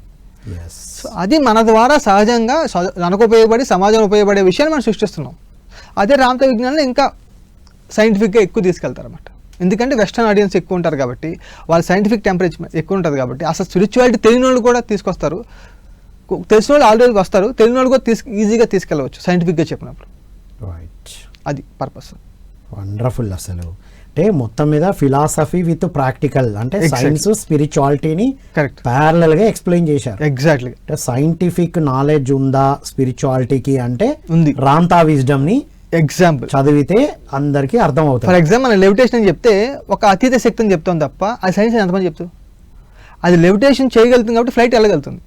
అది మన ద్వారా సహజంగా మనకు ఉపయోగపడి సమాజం ఉపయోగపడే విషయాన్ని మనం సృష్టిస్తున్నాం. అదే రామ్తా విజ్ఞానంలో ఇంకా సైంటిఫిక్గా ఎక్కువ తీసుకెళ్తారు అన్నమాట. ఎందుకంటే వెస్టర్న్ ఆడియన్స్ ఎక్కువ ఉంటారు కాబట్టి, వాళ్ళ సైంటిఫిక్ టెంపరేచర్ ఎక్కువ ఉంటుంది కాబట్టి, అసలు స్పిరిచువాలిటీ తెలియని వాళ్ళు కూడా తీసుకొస్తారు. తెలిసిన వాళ్ళు ఆల్రెడీ వస్తారు, తెలియని వాళ్ళు కూడా ఈజీగా తీసుకెళ్ళవచ్చు సైంటిఫిక్గా చెప్పినప్పుడు. అది పర్పస్. వండర్ఫుల్. అసలు అంటే మొత్తం మీద ఫిలాసఫీ విత్ ప్రాక్టికల్, అంటే సైన్స్ స్పిరిచువాలిటీని కరెక్ట్ ప్యారలల్ గా ఎక్స్ప్లెయిన్ చేశారు. ఎగ్జాక్ట్లీ. అంటే సైంటిఫిక్ నాలెడ్జ్ ఉందా స్పిరిచువాలిటీకి అంటే ఉంది. రామ్తా విజ్డమ్ ని ఎగ్జాంపుల్ చదివితే అందరికీ అర్థం అవుతుంది. ఫర్ ఎగ్జాంపుల్ మనం లెవిటేషన్ అని చెప్తే ఒక అతీత శక్తి అని చెప్తాం తప్ప, అది సైన్స్ ఎంతమంది చెప్తాం? అది లెవిటేషన్ చేయగలుగుతుంది కాబట్టి ఫ్లైట్ వెళ్ళగలుగుతుంది.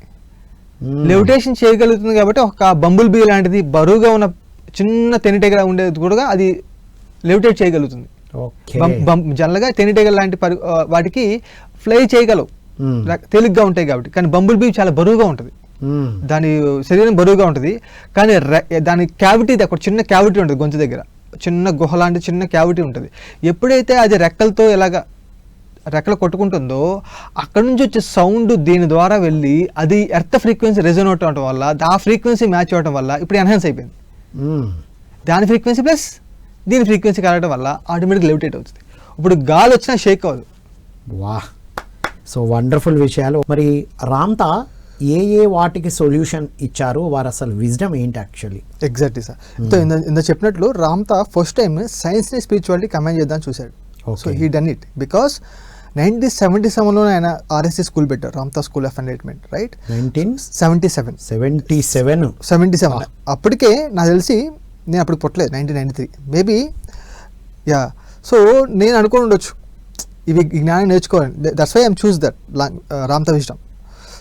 లెవిటేషన్ చేయగలుగుతుంది కాబట్టి ఒక బంబుల్ బీ లాంటిది బరువుగా ఉన్న చిన్న తేనెటీగ ఉండేది కూడా అది లెవిటేట్ చేయగలుగుతుంది. జనరల్గా తేనెటీగ లాంటి వాటికి ఫ్లై చేయగలవు, తేలిగ్గా ఉంటాయి కాబట్టి. కానీ బంబుల్ బీ చాలా బరువుగా ఉంటుంది, దాని శరీరం బరువుగా ఉంటుంది. కానీ దాని క్యావిటీ, అక్కడ చిన్న క్యావిటీ ఉంటుంది గొంతు దగ్గర, చిన్న గుహ లాంటి చిన్న క్యావిటీ ఉంటుంది. ఎప్పుడైతే అది రెక్కలతో రెక్కలు కొట్టుకుంటుందో అక్కడ నుంచి వచ్చే సౌండ్ దీని ద్వారా వెళ్ళి అది ఎర్త్ ఫ్రీక్వెన్సీ రెజోనేట్ అవడం వల్ల, ఆ ఫ్రీక్వెన్సీ మ్యాచ్ అవ్వడం వల్ల ఇప్పుడు ఎన్హాన్స్ అయిపోయింది. దాని ఫ్రీక్వెన్సీ ప్లస్ దీని ఫ్రీక్వెన్సీ కలగడం వల్ల ఆటోమేటిక్ లెవిటేట్ అవుతుంది. ఇప్పుడు గాలి వచ్చినా షేక్ అవ్వదు. వాహ్, సో వండర్ఫుల్ విషయాలు. మరి రామ్తా ఏ వాటికి సొల్యూషన్ ఇచ్చారు, వారు అసలు విజ్డమ్ ఏంటి యాక్చువల్లీ? Exactly sir. ఇంత చెప్పినట్లు రామ్తా ఫస్ట్ టైం సైన్స్ని స్పిరిచువాలిటీ కంబైన్ చేద్దాం చూశాడు. So he done it because 1977లో ఆయన ఆర్ఎస్సీ స్కూల్ పెట్టారు, Ramtha school of enlightenment, right? 1977 అప్పటికే నాకు తెలిసి, నేను అప్పుడు పుట్టలేదు, 1993 మేబీ. యా. సో నేను అనుకుని ఉండొచ్చు ఇవి జ్ఞానం నేర్చుకోవాలని. That's why I'm choose that Ramtha wisdom.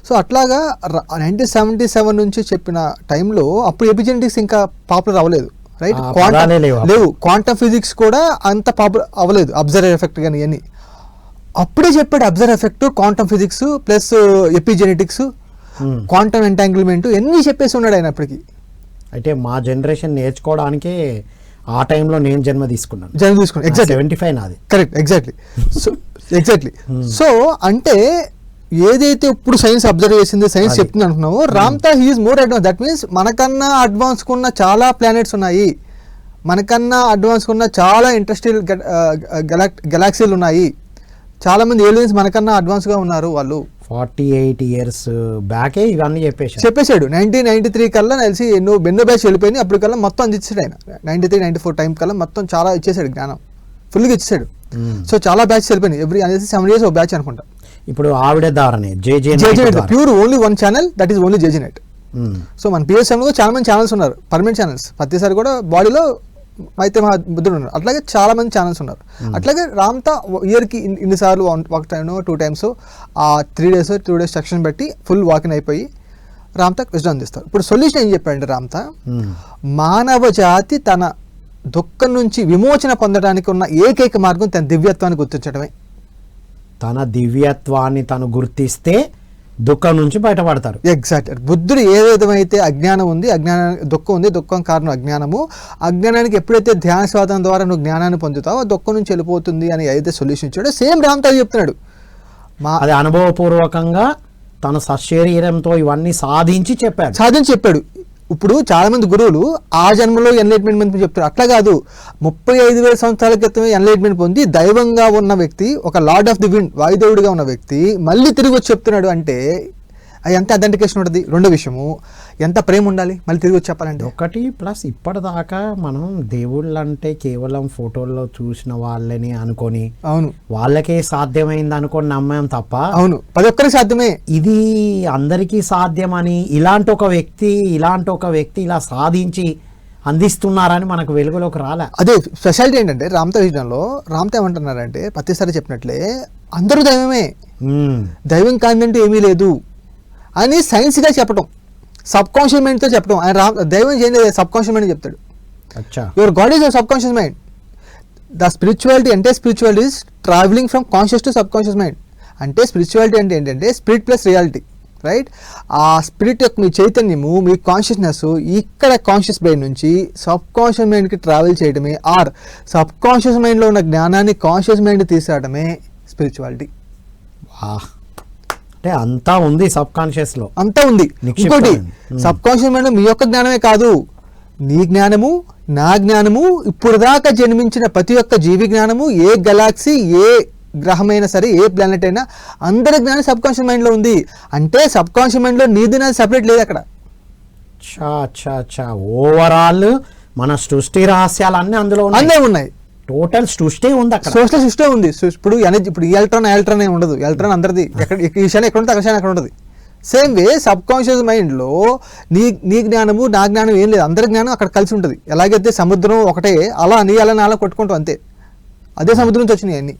So అట్లాగా 1977 నుంచి చెప్పిన టైంలో అప్పుడు ఎపిజెనెటిక్స్ ఇంకా పాపులర్ అవ్వలేదు, రైట్? పదాలే లేవు. లేవు, క్వాంటమ్ ఫిజిక్స్ కూడా అంత పాపులర్ అవ్వలేదు, అబ్జర్వర్ ఎఫెక్ట్ కానీ ఇవన్నీ. అప్పుడే చెప్పాడు observer effect, quantum physics plus epigenetics, quantum entanglement ఎన్ని చెప్పేసి ఉన్నాడు ఆయన అప్పటికి. అయితే మా జనరేషన్ నేర్చుకోవడానికే ఆ టైంలో నేను జన్మ తీసుకున్నాను. ఎగ్జాక్ట్లీ 75 నాది. Correct, exactly. So exactly, so అంటే ఏదైతే ఇప్పుడు సైన్స్ అబ్జర్వ్ చేసింది, సైన్స్ చెప్తుంది అంటున్నామో, Ramtha he is more advance. That means మనకన్నా అడ్వాన్స్ కున్న చాలా ప్లానెట్స్ ఉన్నాయి, మనకన్నా అడ్వాన్స్ కున్న చాలా ఇంటర్స్టెల్ గెలాక్సీలు ఉన్నాయి, చాలా మంది ఏలియన్స్ మనకన్నా అడ్వాన్స్గా ఉన్నారు. వాళ్ళు 48 years బ్యాకే ఇవన్నీ చెప్పేశాడు. 1993 కల్లా తెలిసి ఎన్నో బ్యాచ్ వెళ్ళిపోయింది, అప్పటికల్లా మొత్తం అందించాడు ఆయన. 93-94 టైం కల్లా మొత్తం చాలా ఇచ్చేసాడు, జ్ఞానం ఫుల్గా ఇచ్చేసాడు. సో చాలా బ్యాచ్ వెళ్ళిపోయినాయి, ఎవ్రీ అనేసి 7 years ఒక బ్యాచ్ అనుకుంటా. ఇప్పుడు ఆవిడ ద్వారానే JZ Knight pure only one channel, that is only JZ Knight. So మన పిఎస్ఎంలో చాలా మంది ఛానల్స్ ఉన్నారు, పర్మనెంట్ ఛానల్స్. ప్రతిసారి కూడా బాడీలో అయితే మా బుద్ధుడు ఉన్నారు, అట్లాగే చాలా మంది ఛానల్స్ ఉన్నారు. అట్లాగే రామ్తా ఇయర్కి ఇన్నిసార్లు 1 time 2 times ఆ 3 days సెక్షన్ బట్టి ఫుల్ వాకింగ్ అయిపోయి రామ్తా విజ్డమ్ అందిస్తారు. ఇప్పుడు సొల్యూషన్ ఏం చెప్పాడంటే రామ్తా, మానవ జాతి తన దుఃఖం నుంచి విమోచన పొందడానికి ఉన్న ఏకైక మార్గం తన దివ్యత్వాన్ని గుర్తించడమే. తన దివ్యత్వాన్ని తను గుర్తిస్తే దుఃఖం నుంచి బయటపడతారు. ఎగ్జాక్ట్. బుద్ధుడు ఏ విధమైతే అజ్ఞానం ఉంది, దుఃఖం ఉంది, దుఃఖం కారణం అజ్ఞానము, అజ్ఞానానికి ఎప్పుడైతే ధ్యాన సాధన ద్వారా నువ్వు జ్ఞానాన్ని పొందుతావో దుఃఖం నుంచి వెళ్ళిపోతుంది అని ఏదైతే సొల్యూషన్ ఇచ్చాడో సేమ్ రామ్తా చెప్తున్నాడు. అది అనుభవపూర్వకంగా తన సశరీరంతో ఇవన్నీ సాధించి చెప్పాడు. ఇప్పుడు చాలా మంది గురువులు ఆ జన్మలో ఎన్లైట్మెంట్ చెప్తారు, అట్లా కాదు. 35,000 సంవత్సరాల క్రితమే ఎన్లైట్మెంట్ పొంది దైవంగా ఉన్న వ్యక్తి, ఒక లార్డ్ ఆఫ్ ది విండ్ వాయుదేవుడిగా ఉన్న వ్యక్తి మళ్ళీ తిరిగి వచ్చి చెప్తున్నాడు అంటే ఎంత అథెంటికేషన్ ఉంటుంది. రెండో విషయము, ఎంత ప్రేమ ఉండాలి మళ్ళీ తిరిగి వచ్చి చెప్పాలంటే. ఒకటి ప్లస్ ఇప్పటిదాకా మనం దేవుళ్ళు అంటే కేవలం ఫోటోల్లో చూసిన వాళ్ళని అనుకొని, అవును వాళ్ళకే సాధ్యమైంది అనుకొని నమ్మాం తప్ప, అవును 10 ఒక్కరికి సాధ్యమే, ఇది అందరికీ సాధ్యమని ఇలాంటి ఒక వ్యక్తి ఇలా సాధించి అందిస్తున్నారని మనకు వెలుగులోకి రాలే. అదే స్పెషాలిటీ ఏంటంటే రామ్తా విజయంలో రామ్తా ఏమంటున్నారంటే ప్రతిసారి చెప్పినట్లే అందరూ దైవమే, దైవం కాదంటే ఏమీ లేదు అని సైన్స్గా చెప్పడం, సబ్ కాన్షియస్ మైండ్తో చెప్పడం. ఆయన దైవం చేయలేదు, సబ్ కాన్షియస్ మైండ్ చెప్తాడు. Your God is your subconscious mind. The spirituality అంటే spirituality is travelling from conscious to subconscious mind. అంటే స్పిరిచువాలిటీ అంటే ఏంటంటే స్పిరిట్ ప్లస్ రియాలిటీ, రైట్? ఆ స్పిరిట్ యొక్క మీ చైతన్యము, మీ కాన్షియస్నెస్ ఇక్కడ కాన్షియస్ బ్రెయిన్ నుంచి సబ్ కాన్షియస్ మైండ్కి ట్రావెల్ చేయడమే, ఆర్ సబ్ కాన్షియస్ మైండ్లో ఉన్న జ్ఞానాన్ని కాన్షియస్ మైండ్ తీసేయడమే స్పిరిచువాలిటీ. అంటే అంతా ఉంది సబ్ కాన్షియస్ లో, అంతా ఉంది. ఇంకోటి, సబ్ కాన్షియస్ మైండ్ మీ యొక్క జ్ఞానమే కాదు, నీ జ్ఞానము, నా జ్ఞానము, ఇప్పుడు దాకా జన్మించిన ప్రతి ఒక్క జీవి జ్ఞానము, ఏ గెలాక్సీ, ఏ గ్రహమైనా సరే, ఏ ప్లానెట్ అయినా, అందరి జ్ఞానం సబ్ కాన్షియస్ మైండ్ లో ఉంది. అంటే సబ్ కాన్షియస్ మైండ్ లో నీది నాది సపరేట్ లేదు అక్కడ. ఓవరాల్ మన సృష్టి రహస్యాలు అన్నీ అందులో ఉన్నాయి. టోటల్ సృష్టి ఉంది అక్కడ, సోషల్ సృష్టి ఉంది. ఇప్పుడు ఎనర్జీ, ఇప్పుడు ఈ ఎలక్ట్రాన్ ఏమి ఉండదు, ఎలక్ట్రాన్ అందరిది, ఎక్కడ ఈ విషయాన్ని ఎక్కడ ఉంటుంది, అక్కడ ఎక్కడ ఉంటుంది. సేమ్ వే సబ్ కాన్షియస్ మైండ్లో నీ జ్ఞానము, నా జ్ఞానం ఏం లేదు, అందరి జ్ఞానం అక్కడ కలిసి ఉంటుంది. ఎలాగైతే సముద్రం ఒకటే, అలా అలా కొట్టుకుంటాం అంతే, అదే సముద్రం నుంచి వచ్చినాయి అన్ని.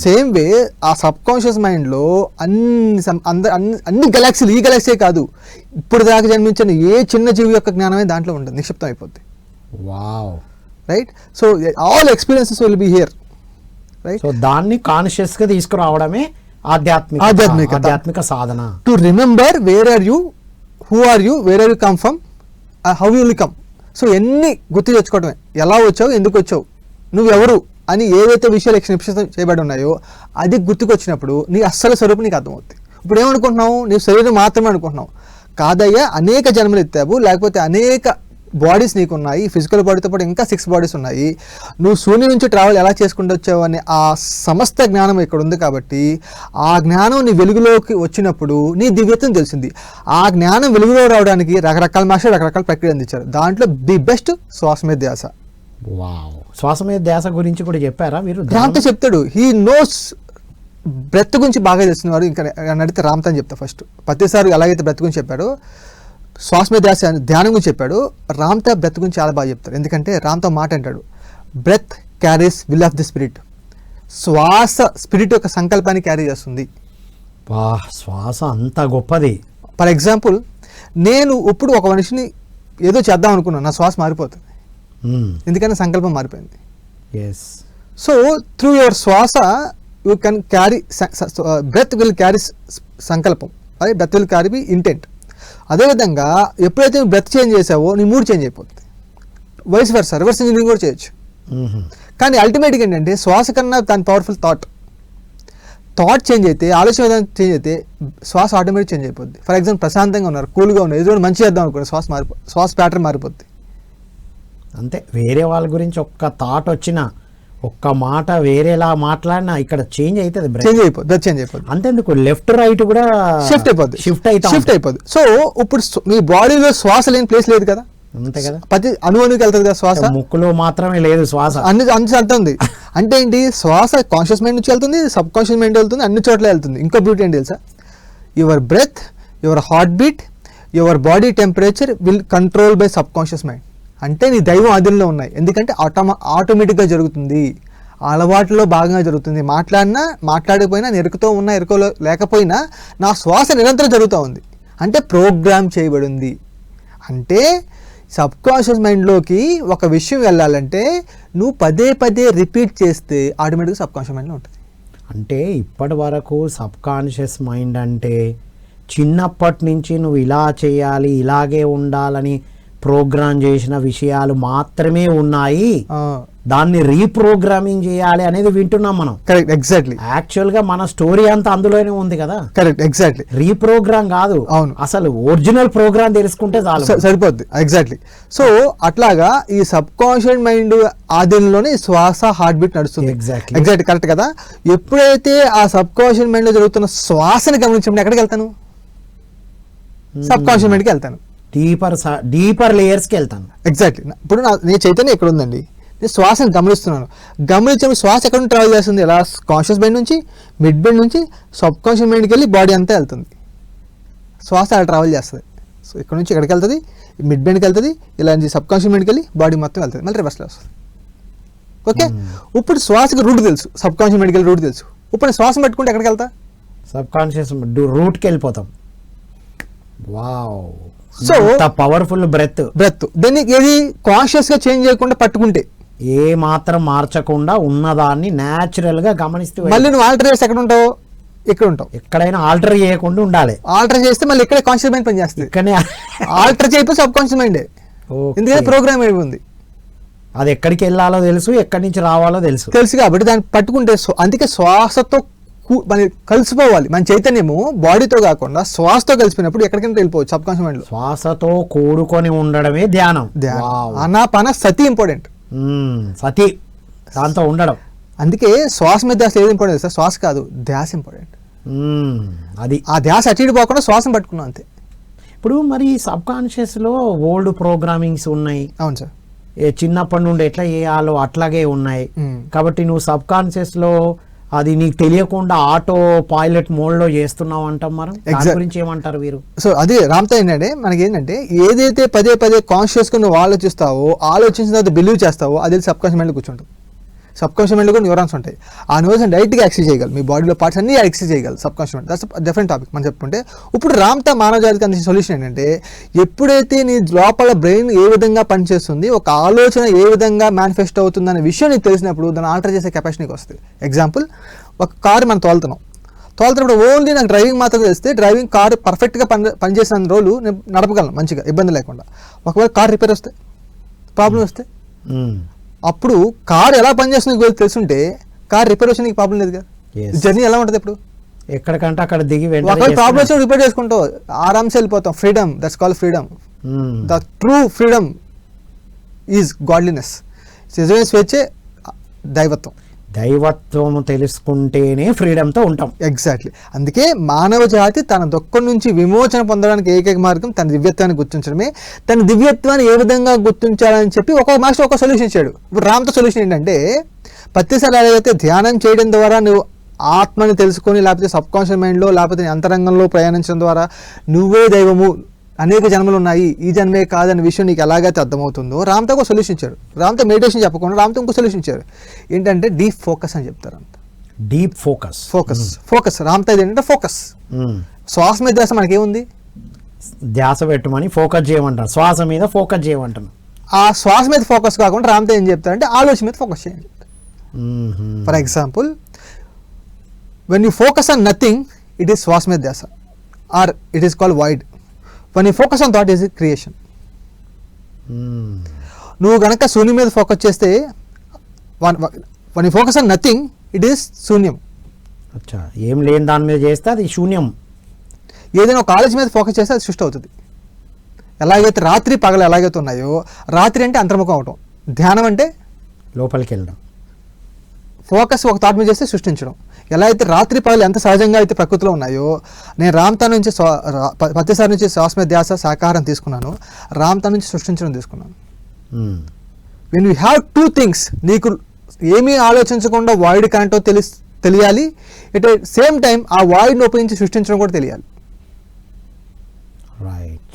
సేమ్ వే ఆ సబ్ కాన్షియస్ మైండ్లో అన్ని గెలాక్సీలు, ఈ గెలాక్సీ కాదు, ఇప్పుడు దాకా జన్మించిన ఏ చిన్న జీవి యొక్క జ్ఞానమే దాంట్లో ఉంటుంది, నిక్షిప్తం అయిపోద్ది. Wow, right? So all experiences will be here, right? So దాన్ని కాన్షియస్ గా తీసుకురావడమే ఆధ్యాత్మిక సాధన. To remember where are you, who are you, where are you come from, how you will come. So ఎన్ని గుర్తు తెచ్చుకోవడమే, ఎలా వచ్చావు, ఎందుకు వచ్చావు, నువ్వెవరు అని ఏవైతే విషయాలు నిక్షిప్తం చేయబడి ఉన్నాయో అది గుర్తుకొచ్చినప్పుడు నీ అస్సలు స్వరూపం నీకు అర్థమవుతుంది. ఇప్పుడు ఏమనుకుంటున్నావు, నీ శరీరం మాత్రమే అనుకుంటున్నావు. కాదయ్యా, అనేక జన్మలు ఎత్తావు, లేకపోతే అనేక బాడీస్ నీకు ఉన్నాయి, ఫిజికల్ బాడీతో పాటు ఇంకా 6 bodies ఉన్నాయి. నువ్వు శూన్యం నుంచి ట్రావెల్ ఎలా చేసుకుంటూ వచ్చావు అనే ఆ సమస్త జ్ఞానం ఇక్కడ ఉంది. కాబట్టి ఆ జ్ఞానం నీ వెలుగులోకి వచ్చినప్పుడు నీ దివ్యత్వం తెలిసింది. ఆ జ్ఞానం వెలుగులో రావడానికి రకరకాల మాస్టర్ రకరకాల ప్రక్రియ అందించారు. దాంట్లో ది బెస్ట్ శ్వాస మీద ధ్యాస. వావ్, శ్వాస మీద ధ్యాస గురించి కూడా చెప్పారా మీరు? రామ్తా చెప్తాడు, హీ నోస్, బ్రెత్ గురించి బాగా తెలిసినవాడు. ఇంకా అడిగితే రామ్తా అని చెప్తా. ఫస్ట్ ప్రతిసారి ఎలాగైతే బ్రెత్ గురించి చెప్పాడో, శ్వాస మీద ధ్యాస ధ్యానం గురించి చెప్పాడు, రామ్తా బ్రెత్ గురించి చాలా బాగా చెప్తాడు. ఎందుకంటే రామ్తా మాట అంటాడు, breath carries will of the spirit. శ్వాస స్పిరిట్ యొక్క సంకల్పాన్ని క్యారీ చేస్తుంది. వా, శ్వాస అంత గొప్పది. ఫర్ ఎగ్జాంపుల్, నేను ఇప్పుడు ఒక మనిషిని ఏదో చేద్దాం అనుకున్నాను, నా శ్వాస మారిపోతుంది, ఎందుకంటే సంకల్పం మారిపోయింది. ఎస్. సో త్రూ యువర్ శ్వాస you can carry, breath will carry సంకల్పం, అదే బ్రెత్ విల్ క్యారీ ఇంటెంట్. అదేవిధంగా ఎప్పుడైతే నువ్వు బ్రెత్ చేంజ్ చేసావో నీ మూడ్ చేంజ్ అయిపోతుంది. వైస్ వర్సా, రివర్స్ ఇంజనీరింగ్ కూడా చేయొచ్చు. కానీ అల్టిమేట్గా ఏంటంటే శ్వాస కన్నా దాని పవర్ఫుల్ థాట్ చేంజ్ అయితే, ఆలోచన విధానం చేంజ్ అయితే శ్వాస ఆటోమేటిక్ చేంజ్ అయిపోద్ది. ఫర్ ఎగ్జాంపుల్, ప్రశాంతంగా ఉన్నారు, కూల్గా ఉన్నారు, ఏదో మంచి చేద్దాం అనుకోండి, శ్వాస ప్యాటర్న్ మారిపోద్ది. అంతే. వేరే వాళ్ళ గురించి ఒక్క థాట్ వచ్చినా, ఒక్క మాట వేరేలా మాట్లాడినా ఇక్కడ చేంజ్ అవుతుంది, బ్రెత్ చేంజ్ అయిపోద్ది. అంతేందుకు లెఫ్ట్ రైట్ కూడా షిఫ్ట్ అయిపోద్ది. సో ఇప్పుడు మీ బాడీలో శ్వాస లేని ప్లేస్ లేదు కదా, అంతే కదా, ప్రతి అణువుకి వెళ్తుంది కదా శ్వాస. ముక్కులో మాత్రమే లేదు శ్వాస, అన్ని వెళ్తుంది. అంటే ఏంటి, శ్వాస కాన్షియస్ మైండ్ నుంచి వెళ్తుంది, సబ్ కాన్షియస్ మైండ్ వెళ్తుంది, అన్ని చోట్ల వెళ్తుంది. ఇంకో బ్యూటీ ఏంటి తెలుసా, your breath, your heartbeat, your body temperature will control by subconscious mind. అంటే నీ దైవం ఆధీనంలో ఉన్నాయి, ఎందుకంటే ఆటోమేటిక్గా జరుగుతుంది, అలవాటులో భాగంగా జరుగుతుంది. మాట్లాడకపోయినా, ఎరుకుతో ఉన్నా ఎరుకలో లేకపోయినా నా శ్వాస నిరంతరం జరుగుతూ ఉంది. అంటే ప్రోగ్రామ్ చేయబడింది. అంటే సబ్ కాన్షియస్ మైండ్లోకి ఒక విషయం వెళ్ళాలంటే నువ్వు పదే పదే రిపీట్ చేస్తే ఆటోమేటిక్గా సబ్ కాన్షియస్ మైండ్లో ఉంటుంది. అంటే ఇప్పటి వరకు సబ్ కాన్షియస్ మైండ్ అంటే చిన్నప్పటి నుంచి నువ్వు ఇలా చేయాలి, ఇలాగే ఉండాలని ప్రోగ్రామ్ చేసిన విషయాలు మాత్రమే ఉన్నాయి, దాన్ని రీప్రోగ్రామింగ్ చేయాలి అనేది వింటున్నాం మనం. Correct, exactly. యాక్చువల్ గా మన స్టోరీ అంతా అందులోనే ఉంది కదా. Correct, exactly. రీప్రోగ్రామ్ కాదు, అవును, అసలు ఒరిజినల్ ప్రోగ్రామ్ తెలుసుకుంటే చాలు, సరిపోద్ది. ఎగ్జాక్ట్లీ. సో అట్లాగా ఈ సబ్ కాన్షియస్ మైండ్ ఆధీనంలోనే శ్వాస, హార్ట్ బీట్ నడుస్తుంది. ఎగ్జాక్ట్, కరెక్ట్ కదా. ఎప్పుడైతే ఆ సబ్ కాన్షియస్ మైండ్ లో జరుగుతున్న శ్వాసని గమనించినప్పుడు ఎక్కడికి వెళ్తాను, సబ్ కాన్షియస్ మైండ్కి వెళ్తాను, డీపర్ లేయర్స్కి వెళ్తాను. ఎగ్జాక్ట్లీ. ఇప్పుడు నీ చైతన్యం ఎక్కడ ఉందండి, నేను శ్వాసను గమనించినప్పుడు శ్వాస ఎక్కడ నుంచి ట్రావెల్ చేస్తుంది, ఇలా కాన్షియస్ మైండ్ నుంచి, మిడ్ బ్రెయిన్ నుంచి సబ్ కాన్షియస్ మైండ్కి వెళ్ళి బాడీ అంతా వెళ్తుంది. శ్వాస అలా ట్రావెల్ చేస్తుంది. సో ఇక్కడ నుంచి ఎక్కడికి వెళ్తుంది, మిడ్ బ్రెయిన్కి వెళ్తుంది, ఇలా సబ్ కాన్షియస్ మైండ్కి వెళ్ళి బాడీ మొత్తం వెళ్తుంది, మళ్ళీ రివర్స్లో వస్తుంది. ఓకే, ఇప్పుడు శ్వాసకి రూట్ తెలుసు, సబ్ కాన్షియస్ మైండ్కి వెళ్ళి రూట్ తెలుసు. ఇప్పుడు శ్వాస పట్టుకుంటే ఎక్కడికి వెళ్తా, సబ్ కాన్షియస్ రూట్కి వెళ్ళిపోతాం. Wow, so powerful breath. దీన్ని ఏది కాన్షియస్గా చేంజ్ చేయకుండా పట్టుకుంటే, ఏ మాత్రం మార్చకుండా ఉన్నదాన్ని న్యాచురల్ గా గమనిస్తూ, మళ్ళీ నువ్వు ఆల్టర్ చేస్తే ఎక్కడ ఉంటావు, ఇక్కడ ఉంటావు. ఎక్కడైనా ఆల్టర్ చేయకుండా ఉండాలి. ఆల్టర్ చేస్తే మళ్ళీ ఇక్కడే కాన్షియస్ మైండ్ పనిచేస్తుంది. ఇక్కడనే ఆల్టర్ చేయకపోతే సబ్ కాన్షియస్ మైండే, ఎందుకంటే ప్రోగ్రామ్ అయిపోయింది. అది ఎక్కడికి వెళ్ళాలో తెలుసు, ఎక్కడి నుంచి రావాలో తెలుసు కాబట్టి దాన్ని పట్టుకుంటే, అందుకే శ్వాసతో మన కలిసిపోవాలి. మన చైతన్యము బాడీతో కాకుండా శ్వాసతో కలిసిపోయినప్పుడు ఎక్కడికైనా వెళ్ళిపోవచ్చు సబ్ కాన్షియస్ మైండ్ లో. శ్వాసతో కూడుకొని ఉండడమే ధ్యానం. అనాపాన సతి ఇంపార్టెంట్, సతి దాంతో ఉండడం. అందుకే శ్వాస మీద ధ్యాస ఏది ఇంపార్టెంట్ సార్, శ్వాస కాదు ధ్యాస ఇంపార్టెంట్. అది ఆ ధ్యాస అటు పోకుండా శ్వాసం పట్టుకున్నాం అంతే. ఇప్పుడు మరి సబ్ కాన్షియస్ లో ఓల్డ్ ప్రోగ్రామింగ్స్ ఉన్నాయి. అవును సార్, చిన్నప్పటి నుండి ఎట్లా చేయాలో అట్లాగే ఉన్నాయి. కాబట్టి నువ్వు సబ్ కాన్షియస్ లో అది నీకు తెలియకుండా ఆటో పైలట్ మోడ్ లో చేస్తున్నావు అంటాం. మనం దాని గురించి ఏమంటారు వీరు? సో అది రామ్తో ఏంటంటే మనకి ఏంటంటే ఏదైతే పదే పదే కాన్షియస్గా నువ్వు ఆలోచిస్తావో, ఆలోచించిన తర్వాత బిలీవ్ చేస్తావో అది సబ్ కాన్షియస్ మైండ్లో కూర్చుంటుంది. సబ్ కాన్షియస్ మైండ్లో కూడా న్యూరాన్స్ ఉంటాయి. ఆ న్యూరాన్స్ డైరెక్ట్గా యాక్సెస్ చేయగలరు, మీ బాడీలో పార్ట్స్ అన్ని యాక్సెస్ చేయగలరు sub conscious mind. That's different topic మనం చెప్పుకుంటే. ఇప్పుడు రామ్తో మానవ జాతికి అందించిన సొల్యూషన్ ఏంటంటే, ఎప్పుడైతే నీ లోపల బ్రెయిన్ ఏ విధంగా పనిచేస్తుంది, ఒక ఆలోచన ఏ విధంగా మేనిఫెస్ట్ అవుతుంది అనే విషయం నీకు తెలిసినప్పుడు దాన్ని ఆల్టర్ చేసే కెపాసిటీ నీకు వస్తుంది. ఎగ్జాంపుల్, ఒక కారు మనం తోలుతున్నప్పుడు ఓన్లీ నాకు డ్రైవింగ్ మాత్రం తెలిస్తే డ్రైవింగ్ కారు పర్ఫెక్ట్గా పనిచేసిన రోజులు నేను నడపగలను మంచిగా, ఇబ్బంది లేకుండా. ఒకవేళ కార్ రిపేర్ వస్తే, ప్రాబ్లం వస్తే, అప్పుడు కారు ఎలా పనిచేస్తుందో తెలుసుంటే కార్ రిపేర్ వచ్చి నీకు ప్రాబ్లం లేదు కదా. జర్నీ ఎలా ఉంటుంది, ఇప్పుడు ఎక్కడికంటే అక్కడ దిగి ఒకవేళ ప్రాబ్లం వచ్చి రిపేర్ చేసుకుంటావు, ఆరామ్సే వెళ్ళిపోతాం. Freedom, that's called freedom. The true freedom is godliness. నిజమైన స్వేచ్ఛే దైవత్వం. దైవత్వం తెలుసుకుంటేనే ఫ్రీడమ్తో ఉంటాం. ఎగ్జాక్ట్లీ. అందుకే మానవ జాతి తన దుఃఖం నుంచి విమోచన పొందడానికి ఏకైక మార్గం తన దివ్యత్వాన్ని గుర్తించడమే. తన దివ్యత్వాన్ని ఏ విధంగా గుర్తించాలని చెప్పి ఒక్కొక్క మాస్టర్ ఒక సొల్యూషన్ ఇచ్చాడు. ఇప్పుడు రామ్తో సొల్యూషన్ ఏంటంటే, ప్రతిసారి ఎలాగైతే ధ్యానం చేయడం ద్వారా నువ్వు ఆత్మని తెలుసుకొని, లేకపోతే సబ్ కాన్షియస్ మైండ్లో లేకపోతే అంతరంగంలో ప్రయాణించడం ద్వారా నువ్వే దైవము, అనేక జన్మలు ఉన్నాయి, ఈ జన్మే కాదనే విషయం నీకు ఎలాగైతే అర్థమవుతుందో, రామ్తో ఒక సొల్యూషన్ ఇచ్చాడు. రామ్తో మెడిటేషన్ చెప్పకుండా రామ్తో ఇంకో సొల్యూషన్ ఇచ్చారు. ఏంటంటే డీప్ ఫోకస్ అని చెప్తారు. అంత డీప్ ఫోకస్. ఫోకస్ రామ్తా ఏంటంటే ఫోకస్. శ్వాస మీద ధ్యాస మనకేముంది? ధ్యాస పెట్టమని ఫోకస్ చేయమంటారు, శ్వాస మీద ఫోకస్ చేయమంటారు. ఆ శ్వాస మీద ఫోకస్ కాకుండా రామ్తా ఏం చెప్తారంటే ఆలోచన మీద ఫోకస్ చేయండి. For example, when you focus on nothing it is శ్వాస మీద ధ్యాస, or it is called void. When you focus on thought is creation. నువ్వు గనక శూన్యం మీద ఫోకస్ చేస్తే, when you focus on nothing it is శూన్యం. అచ్చా, ఏం లేని దాని మీద చేస్తే అది శూన్యం. ఏదైనా ఒక ఆలోచన మీద ఫోకస్ చేస్తే అది సృష్టి అవుతుంది. ఎలాగైతే రాత్రి పగలు ఎలాగైతే ఉన్నాయో, రాత్రి అంటే అంతర్ముఖం అవటం, ధ్యానం అంటే లోపలికి వెళ్ళడం, ఫోకస్ ఒక థాట్ మీద చేస్తే సృష్టించడం. ఎలా అయితే రాత్రి పగలు ఎంత సహజంగా అయితే ప్రకృతిలో ఉన్నాయో, నేను రామ్తా నుంచి ప్రతిసారి నుంచి శ్వాస మీద ధ్యాస సాకారం తీసుకున్నాను, రామ్తా నుంచి సృష్టించడం తీసుకున్నాను. When you have two things, నీకు ఏమీ ఆలోచించకుండా వాయిడ్ కరెంటో తెలియాలి, ఎట్ సేమ్ టైం ఆ వాయిడ్ని ఉపయోగించి సృష్టించడం కూడా తెలియాలి.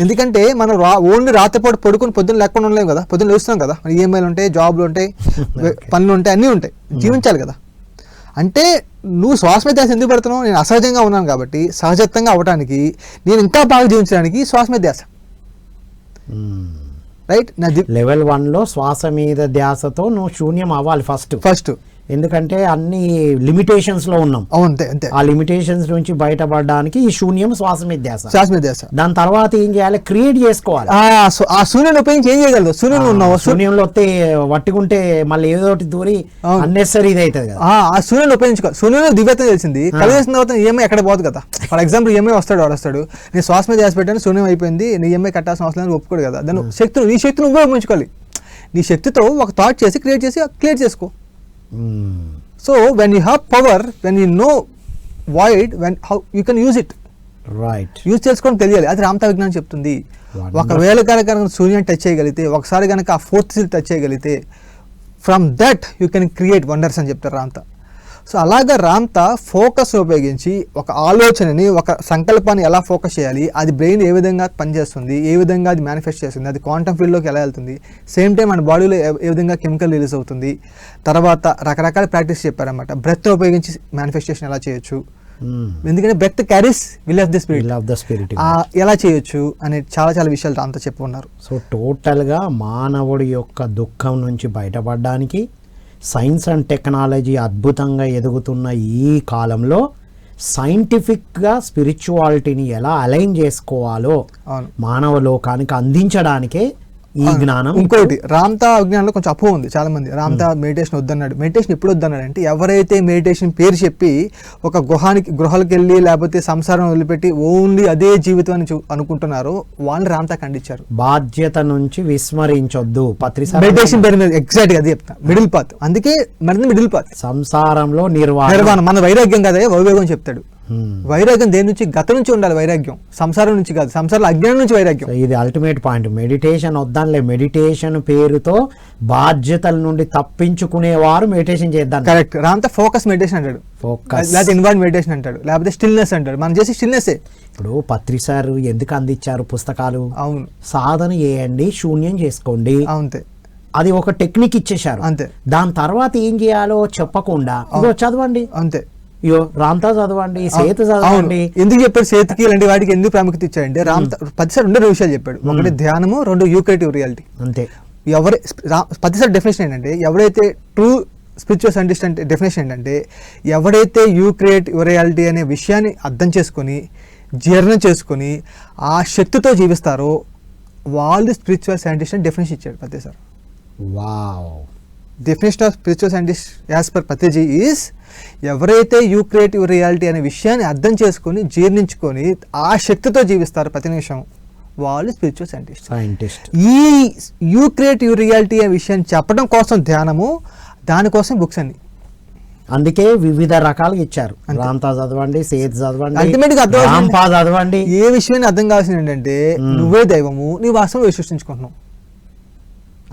ఎందుకంటే మనం ఓన్లీ రాత్రిపాటు పడుకుని పొద్దున్న లేకుండా ఉండలేము కదా, పొద్దున్న లేస్తున్నాం కదా, మన ఈఎంఐలు ఉంటాయి, జాబ్లు ఉంటాయి, పనులు ఉంటాయి, అన్నీ ఉంటాయి, జీవించాలి కదా. అంటే నువ్వు శ్వాస మీద ధ్యాస ఎందుకు పెడుతున్నావు? నేను అసహజంగా ఉన్నాను కాబట్టి, సహజత్వంగా అవ్వడానికి, నేను ఇంకా బాగా జీవించడానికి శ్వాస మీద ధ్యాస. రైట్. లెవెల్ 1లో శ్వాస మీద ధ్యాసతో నువ్వు శూన్యం అవ్వాలి ఫస్ట్. ఎందుకంటే అన్ని లిమిటేషన్స్ లో ఉన్నాం. అంతే. ఆ లిమిటేషన్స్ నుంచి బయటపడడానికి ఈ శూన్యం శ్వాస మీద ధ్యాస. దాని తర్వాత ఏం చేయాలి? క్రియేట్ చేసుకోవాలి. ఆ శూన్యం ఉపయోగించి ఏం చేయగలదు? శూన్యంలో వస్తే వట్టుకుంటే మళ్ళీ ఏదో ఒకటి దూరి అన్నెసరీ ఇది అవుతుంది కదా. ఆ శూన్యం ఉపయోగించుకోవాలి. శూన్యంలో దివ్యత్వం తెలిసింది, కలిసిన తర్వాత ఈఎంఐ ఎక్కడ పోదు కదా. ఫర్ ఎగ్జాంపుల్, ఈఎంఐ వస్తాడు, నేను శ్వాస మీద ధ్యాస పెట్టాను, శూన్యం అయిపోయింది, నీ ఈఎంఐ కట్టాల్సిన అవసరం లేదు, ఒప్పుకోడు కదా. దాని నీ శక్తిని ఉపయోగించుకోవాలి. నీ శక్తితో ఒక థాట్ చేసి క్రియేట్ చేసుకో. So when you have power, when you know void, how you can use it. Right. Use చేసుకోవడం తెలియాలి. అది రామ్తా విజ్ఞానం చెప్తుంది. ఒకవేళ కనుక సూర్యుని టచ్ చేయగలిగితే, ఒకసారి కనుక ఆ ఫోర్త్ సీల్ టచ్ చేయగలిగితే, from that you can create wonders అని చెప్తారు రామ్తా. సో అలాగా రామ్తా ఫోకస్ ఉపయోగించి ఒక ఆలోచనని, ఒక సంకల్పాన్ని ఎలా ఫోకస్ చేయాలి, అది బ్రెయిన్ ఏ విధంగా పనిచేస్తుంది, ఏ విధంగా అది మేనిఫెస్ట్ చేస్తుంది, అది క్వాంటమ్ ఫీల్డ్లోకి ఎలా వెళ్తుంది, సేమ్ టైం మన బాడీలో ఏ విధంగా కెమికల్ రిలీజ్ అవుతుంది. తర్వాత రకరకాల ప్రాక్టీస్ చెప్పారన్నమాట. బ్రెత్ ఉపయోగించి మేనిఫెస్టేషన్ ఎలా చేయొచ్చు, ఎందుకంటే breath carries will of the spirit, ఎలా చేయొచ్చు అనే చాలా విషయాలు రామ్తా చెప్పి ఉన్నారు. సో టోటల్గా మానవుడి యొక్క దుఃఖం నుంచి బయటపడడానికి సైన్స్ అండ్ టెక్నాలజీ అద్భుతంగా ఎదుగుతున్న ఈ కాలంలో సైంటిఫిక్గా స్పిరిచువాలిటీని ఎలా అలైన్ చేసుకోవాలో మానవ లోకానికి అందించడానికే ఈ జ్ఞానం. ఇంకోటి, రామ్తా విజ్ఞానంలో కొంచెం అపోహ ఉంది చాలా మంది. రామ్తా మెడిటేషన్ వద్దన్నాడు. మెడిటేషన్ ఎప్పుడు వద్దన్నాడు అంటే, ఎవరైతే మెడిటేషన్ పేరు చెప్పి ఒక గృహాలకు వెళ్ళి లేకపోతే సంసారం వదిలిపెట్టి ఓన్లీ అదే జీవితం అని అనుకుంటున్నారో వాళ్ళని రామ్తా ఖండించారు. బాధ్యత నుంచి విస్మరించొద్దు. మెడిటేషన్ పేరు మీద ఎగ్జాక్ట్ గా అదే చెప్తా, మిడిల్ పాత్. అందుకే మరి మిడిల్ పాత్, సంసారంలో నిర్వాహణ. మన వైరాగ్యం కదా, వైవేగం చెప్తాడు. వైరాగ్యం దేని నుంచి? గతం నుంచి ఉండాలి వైరాగ్యం, సంసారం నుంచి కాదు. సంసారంలో అజ్ఞానం నుంచి వైరాగ్యం. ఇది అల్టిమేట్ పాయింట్. మెడిటేషన్ వద్దాంలే, మెడిటేషన్ పేరుతో బాధ్యతల నుండి తప్పించుకునేవారు మెడిటేషన్ చేద్దాం. కరెక్ట్. రామ్తా ఫోకస్ మెడిటేషన్ అంటాడు, లేకపోతే ఇన్వాల్వ్ మెడిటేషన్ అంటాడు, లేకపోతే స్టిల్నెస్ అంటాడు. మనం చేసి స్టిల్నెస్. ఇప్పుడు పత్రి సార్ ఎందుకు అందించారు పుస్తకాలు? అవును, సాధన చేయండి, శూన్యం చేసుకోండి, అంతే. అది ఒక టెక్నిక్ ఇచ్చేశారు, అంతే. దాని తర్వాత ఏం చేయాలో చెప్పకుండా చదవండి, అంతే. రామ్తా చదవండి, సేతు చదవండి. ఎందుకు చెప్పాడు సేతుకి ఇలాంటి వాటికి ఎందుకు ప్రాముఖ్యత ఇచ్చాడంటే, రామ్తా ప్రతిసారి 2 విషయాలు చెప్పాడు. ఒకటి ధ్యానము, 2 యూక్రియేటివ్ రియాలిటీ. అంతే. ప్రతిసారి డెఫినేషన్ ఏంటంటే, ఎవరైతే ట్రూ స్పిరిచువల్ సైంటిస్ట్ అంటే డెఫినేషన్ ఏంటంటే, ఎవరైతే యూక్రియేటివ్ రియాలిటీ అనే విషయాన్ని అర్థం చేసుకొని, జీర్ణం చేసుకొని, ఆ శక్తితో జీవిస్తారో వాళ్ళు స్పిరిచువల్ సైంటిస్ట్ అని డెఫినేషన్ ఇచ్చాడు ప్రతిసారి. Wow. Definition of spiritual scientist as per Patriji is, ఎవరైతే యూక్రియేటివ్ రియాలిటీ అనే విషయాన్ని అర్థం చేసుకొని, జీర్ణించుకొని, ఆ శక్తితో జీవిస్తారు ప్రతి నిమిషం, వాళ్ళు స్పిరిచువల్ సైంటిస్ట్. ఈ యూక్రియేటివ్ రియాలిటీ అనే విషయాన్ని చెప్పడం కోసం ధ్యానము, దానికోసం బుక్స్ అన్ని. అందుకే వివిధ రకాలుగా ఇచ్చారు. రామ్తా చదవండి, సేత్ చదవండి, అల్టిమేట్ గా రాంపా చదవండి. ఏ విషయాన్ని అర్థం కావాల్సింది ఏంటంటే, నువ్వే దైవము, నీ వాస్తవం సృష్టించుకుంటున్నావు,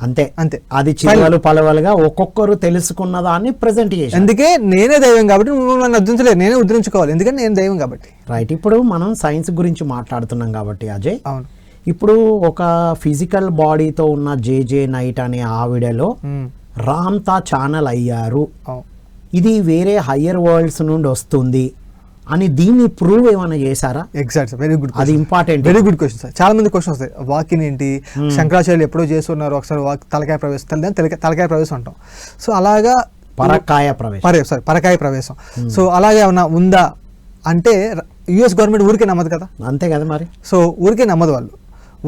అంతే. అది చివలు పలవలుగా ఒక్కొక్కరు తెలుసుకున్న దాన్ని ప్రెజెంట్ చేసి, అందుకే నేనే దైవం కాబట్టి నువ్వు నన్ను ఉద్ధరించలేదు, నేనే ఉద్ధరించుకోవాలి, ఎందుకంటే నేను దైవం కాబట్టి. రైట్. ఇప్పుడు మనం సైన్స్ గురించి మాట్లాడుతున్నాం కాబట్టి అజయ్, అవును, ఇప్పుడు ఒక ఫిజికల్ బాడీతో ఉన్న జేజే నైట్ అనే ఆవిడలో రామ్తా ఛానల్ అయ్యారు. ఇది వేరే హయ్యర్ వరల్డ్స్ నుండి వస్తుంది అని దీన్ని ప్రూవ్ ఏమైనా చేశారా? ఎగ్జాక్ట్ సార్, వెరీ గుడ్, అది important, very good question sir. చాలా మంది క్వశ్చన్ వస్తాయి, వాకిన్ ఏంటి, శంకరాచార్యులు ఎప్పుడో చేస్తున్నారు, ఒకసారి తలకాయ ప్రవేశం, తలకాయ ప్రవేశం అంటాం. సో అలాగా పరకాయ ప్రవేశం. సో అలాగే ఏమన్నా ఉందా అంటే యుఎస్ గవర్నమెంట్ ఊరికే నమ్మదు కదా. అంతే కదా మరి. సో ఊరికే నమ్మదు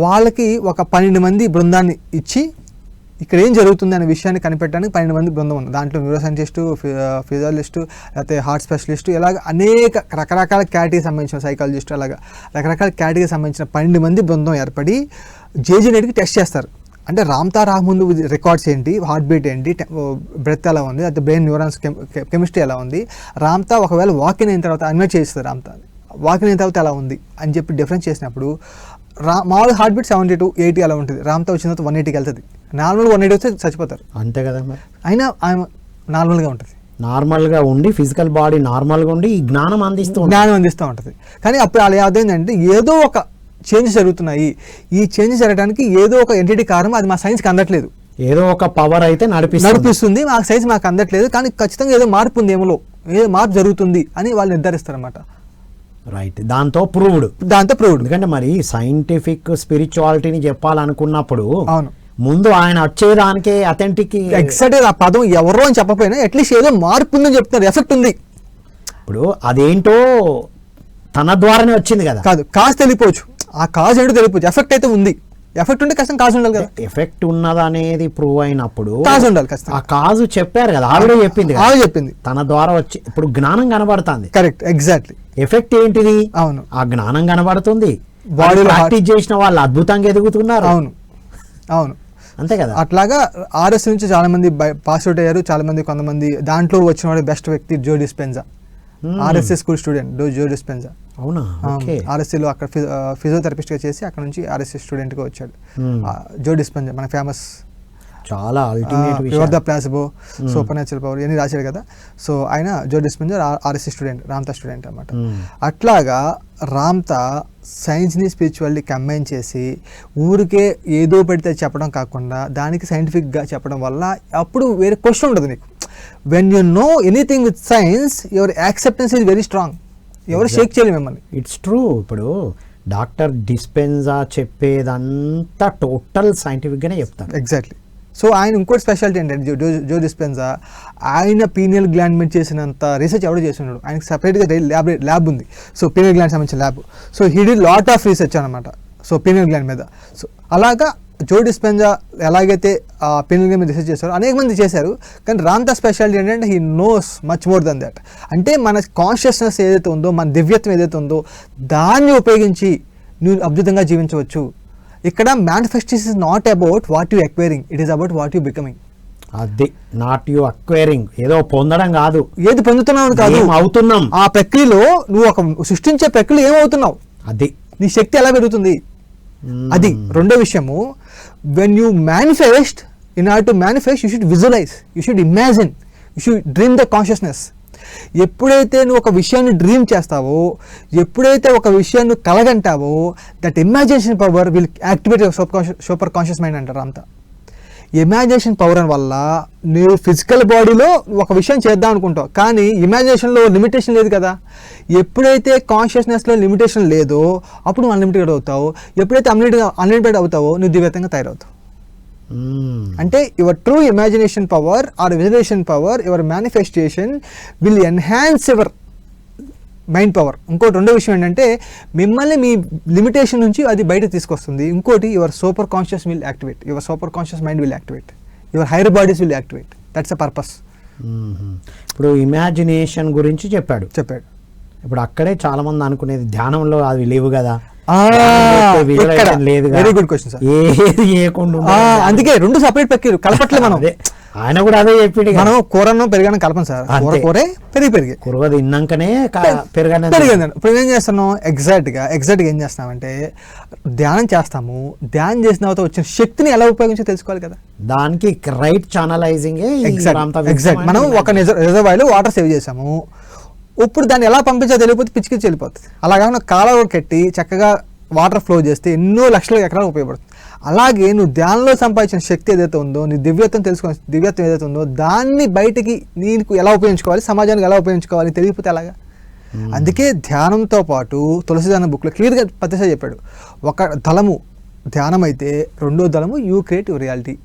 వాళ్ళకి ఒక 12 మంది బృందాన్ని ఇచ్చి ఇక్కడ ఏం జరుగుతుంది అనే విషయాన్ని కనిపెట్టడానికి 12 మంది బృందం ఉంది. దాంట్లో న్యూరో సైంటిస్టు, ఫిజియాలజిస్టు, లేకపోతే హార్ట్ స్పెషలిస్టు, ఇలాగ అనేక రకరకాల కేటగిరీకి సంబంధించిన సైకాలజిస్టు, అలాగా రకరకాల కేటగిరీకి సంబంధించిన 12 మంది బృందం ఏర్పడి జేజీనేట్కి టెస్ట్ చేస్తారు. అంటే రామ్తా రాకముందు రికార్డ్స్ ఏంటి, హార్ట్ బీట్ ఏంటి, బ్రెత్ ఎలా ఉంది, అయితే బ్రెయిన్ న్యూరాన్స్ కెమిస్ట్రీ ఎలా ఉంది, రామ్తా ఒకవేళ వాకిన్ అయిన తర్వాత అన్వైట్ చేస్తారు, రామ్తా వాకిన్ అయిన తర్వాత ఎలా ఉంది అని చెప్పి డిఫరెన్స్ చేసినప్పుడు మామూలు హార్ట్ బీట్ 70 to 80 అలా ఉంటుంది, రామ్తా వచ్చిన తర్వాత 180కి వెళ్తుంది. నార్మల్ 180 వస్తే చచ్చిపోతారు. అంతే కదా మరి. అయినా ఆయన నార్మల్గా ఉంటుంది, నార్మల్గా ఉండి ఫిజికల్ బాడీ నార్మల్గా ఉండి ఈ జ్ఞానం అందిస్తూ ఉంటుంది. కానీ అప్పుడు అలా అదేంటంటే ఏదో ఒక చేంజెస్ జరుగుతున్నాయి, ఈ చేంజెస్ జరగడానికి ఏదో ఒక ఎంటిటీ కారణం, అది మా సైన్స్కి అందట్లేదు, ఏదో ఒక పవర్ అయితే నడిపిస్తుంది, మా సైన్స్ మాకు అందట్లేదు, కానీ ఖచ్చితంగా ఏదో మార్పు ఉంది, ఏదో మార్పు జరుగుతుంది అని వాళ్ళు నిర్ధారిస్తారన్నమాట. రైట్, దాంతో ప్రూవ్డ్. ఎందుకంటే మరి సైంటిఫిక్ స్పిరిచువాలిటీని చెప్పాలనుకున్నప్పుడు అవును, ముందు ఆయన వచ్చేదానికే అథెంటిక్ ఎగ్జాక్ట్ ఆ పదం ఎవరో అని చెప్పకపోయినా అట్లీస్ట్ ఏదో మార్పు ఉందని చెప్తున్నారు, ఎఫెక్ట్ ఉంది. ఇప్పుడు అదేంటో తన ద్వారానే వచ్చింది కదా. కాజ్ తెలియపోవచ్చు, ఆ కాజ్ ఏంటో తెలియపోవచ్చు, ఎఫెక్ట్ అయితే ఉంది. ఎఫెక్ట్ ఉంటే కష్టం కాజ్ ఉండాలి కదా. ఎఫెక్ట్ ఉన్నదనేది ప్రూవ్ అయినప్పుడు కాజ్ ఉండాలి కష్టం. ఆ కాజు చెప్పారు కదా, ఆల్రెడీ చెప్పింది తన ద్వారా వచ్చి. ఇప్పుడు జ్ఞానం కనబడుతుంది. Correct, exactly. ఎఫెక్ట్ ఏంటిది? అవును, ఆ జ్ఞానం కనబడుతుంది. బాడీలో ప్రాక్టీస్ చేసిన వాళ్ళు అద్భుతంగా ఎదుగుతున్నారు. అవును అంతే కదా. అట్లాగా ఆర్ఎస్ నుంచి చాలా మంది పాస్ అవుట్ అయ్యారు. చాలా మంది, కొంతమంది దాంట్లో వచ్చిన వాడు బెస్ట్ వ్యక్తి జో డిస్పెన్జా, ఆర్ఎస్ఎస్ స్కూల్ స్టూడెంట్ జో డిస్పెన్జా. అవునా? ఆర్ఎస్సీలో అక్కడ ఫిజియోథెరపిస్ట్గా చేసి అక్కడ నుంచి ఆర్ఎస్సీ స్టూడెంట్గా వచ్చాడు జో డిస్పెన్జా, మన ఫేమస్, చాలా ultimate pure the placebo, super natural power ఇవన్నీ రాశాడు కదా. సో ఆయన జో డిస్పెన్జా ఆర్ఎస్సీ స్టూడెంట్, రామ్తా స్టూడెంట్ అనమాట. అట్లాగా రామ్తా సైన్స్ని స్పిరిచువాలిటీ కంబైన్ చేసి ఊరికే ఏదో పెడితే చెప్పడం కాకుండా దానికి సైంటిఫిక్గా చెప్పడం వల్ల అప్పుడు వేరే క్వశ్చన్ ఉండదు నీకు. When you know anything with science your acceptance is very strong, ఎవరు షేక్ చేయలేము మిమ్మల్ని. It's true. ఇప్పుడు డాక్టర్ డిస్పెన్జా చెప్పేదంతా టోటల్ సైంటిఫిక్గానే చెప్తారు. ఎగ్జాక్ట్లీ. సో ఆయన ఇంకోటి స్పెషాలిటీ ఏంటంటే జో డిస్పెన్జా, ఆయన పీనియల్ గ్లాండ్ మీద చేసినంత రీసెర్చ్ ఎవడో చేస్తున్నాడు. ఆయనకి సపరేట్గా ల్యాబ్ ఉంది. సో పీనియల్ గ్లాండ్ సంబంధించిన lab. So he D lot of research అనమాట. సో పీనియల్ గ్లాండ్ మీద. సో అలాగా జో డిస్పెన్జా ఎలాగైతే ఆ పీనియల్ గ్లాండ్ మీద రీసెర్చ్ చేశారో అనేక మంది చేశారు. కానీ రామ్తా స్పెషాలిటీ ఏంటంటే he knows much more than that. అంటే మన కాన్షియస్నెస్ ఏదైతే ఉందో, మన దివ్యత్వం ఏదైతే ఉందో దాన్ని ఉపయోగించి నువ్వు అద్భుతంగా జీవించవచ్చు. ఇక్కడ manifestation is not about what you acquiring, it is about what you becoming. అది నాట్ యు అక్వైరింగ్, ఏదో పొందడం కాదు, ఏది పొందుతున్నావు కాదు, అవుతున్నాం. ఆ ప్రక్రియలో నువ్వు ఒక సృష్టించే ప్రక్రియ ఏమవుతున్నావు, అది నీ శక్తి ఎలా పెరుగుతుంది. అది రెండో విషయము. When you manifest, in order to manifest you should visualise, you should imagine, you should dream the consciousness. ఎప్పుడైతే నువ్వు ఒక విషయాన్ని డ్రీమ్ చేస్తావో, ఎప్పుడైతే ఒక విషయాన్ని కలగంటావో, that imagination power will activate superconscious mind అంటారు అంతా. ఇమాజినేషన్ పవర్ వల్ల నువ్వు ఫిజికల్ బాడీలో ఒక విషయం చేద్దాం అనుకుంటావు, కానీ ఇమాజినేషన్లో లిమిటేషన్ లేదు కదా. ఎప్పుడైతే కాన్షియస్నెస్లో లిమిటేషన్ లేదో అప్పుడు నువ్వు అన్లిమిటెడ్ అవుతావు. ఎప్పుడైతే అన్లిమిటెడ్ అవుతావో నువ్వు దివ్యతంగా తయారవుతావు. అంటే your true imagination power or visualization power, your manifestation will enhance your mind power. ఇంకోటి రెండో విషయం ఏంటంటే మిమ్మల్ని మీ లిమిటేషన్ నుంచి అది బయట తీసుకొస్తుంది. ఇంకోటి you're super conscious will activate, you're super conscious mind will activate, your hire bodies will activate. That's a purpose. ఇప్పుడు ఇమాజినేషన్ గురించి చెప్పాడు. ఇప్పుడు అక్కడే చాలా మంది అనుకునేది ధ్యానంలో అవి లేవు కదా, వెరీ గుడ్ క్వశ్చన్ సార్. అందుకే రెండు సపరేట్ ప్రక్రియలు కలపట్లే మనం. ఆయన కూడా అదే చెప్పింది, మనం కూరను పెరిగాను కలపం సార్. కూరే పెరిగి కూర తిన్నాకనే పెరిగాను. ఇప్పుడు ఏం చేస్తున్నాం, ఎగ్జాక్ట్ గా ఏం చేస్తున్నామంటే ధ్యానం చేస్తాము. ధ్యానం చేసిన తర్వాత వచ్చిన శక్తిని ఎలా ఉపయోగించో తెలుసుకోవాలి కదా. దానికి రైట్ ఛానలైజింగ్. ఎగ్జాక్ట్. మనం ఒక రిజర్వాయర్లో వాటర్ సేవ్ చేసాము, ఇప్పుడు దాన్ని ఎలా పంపించా తెలియకపోతే పిచ్చికి వెళ్ళిపోతుంది. అలాగా కాలువ కట్టి చక్కగా వాటర్ ఫ్లో చేస్తే ఎన్నో లక్షల ఎకరాలు ఉపయోగపడుతుంది. అలాగే నువ్వు ధ్యానంలో సంపాదించిన శక్తి ఏదైతే ఉందో, నీ దివ్యత్వం తెలుసుకున్న దివ్యత్వం ఏదైతే ఉందో దాన్ని బయటికి నీకు ఎలా ఉపయోగించుకోవాలి, సమాజానికి ఎలా ఉపయోగించుకోవాలి తెలియకపోతే ఎలాగా. అందుకే ధ్యానంతో పాటు తులసిదానం బుక్లో క్లియర్గా పత్రిసా చెప్పాడు, ఒక దళము ధ్యానం అయితే రెండో దళము you create your reality,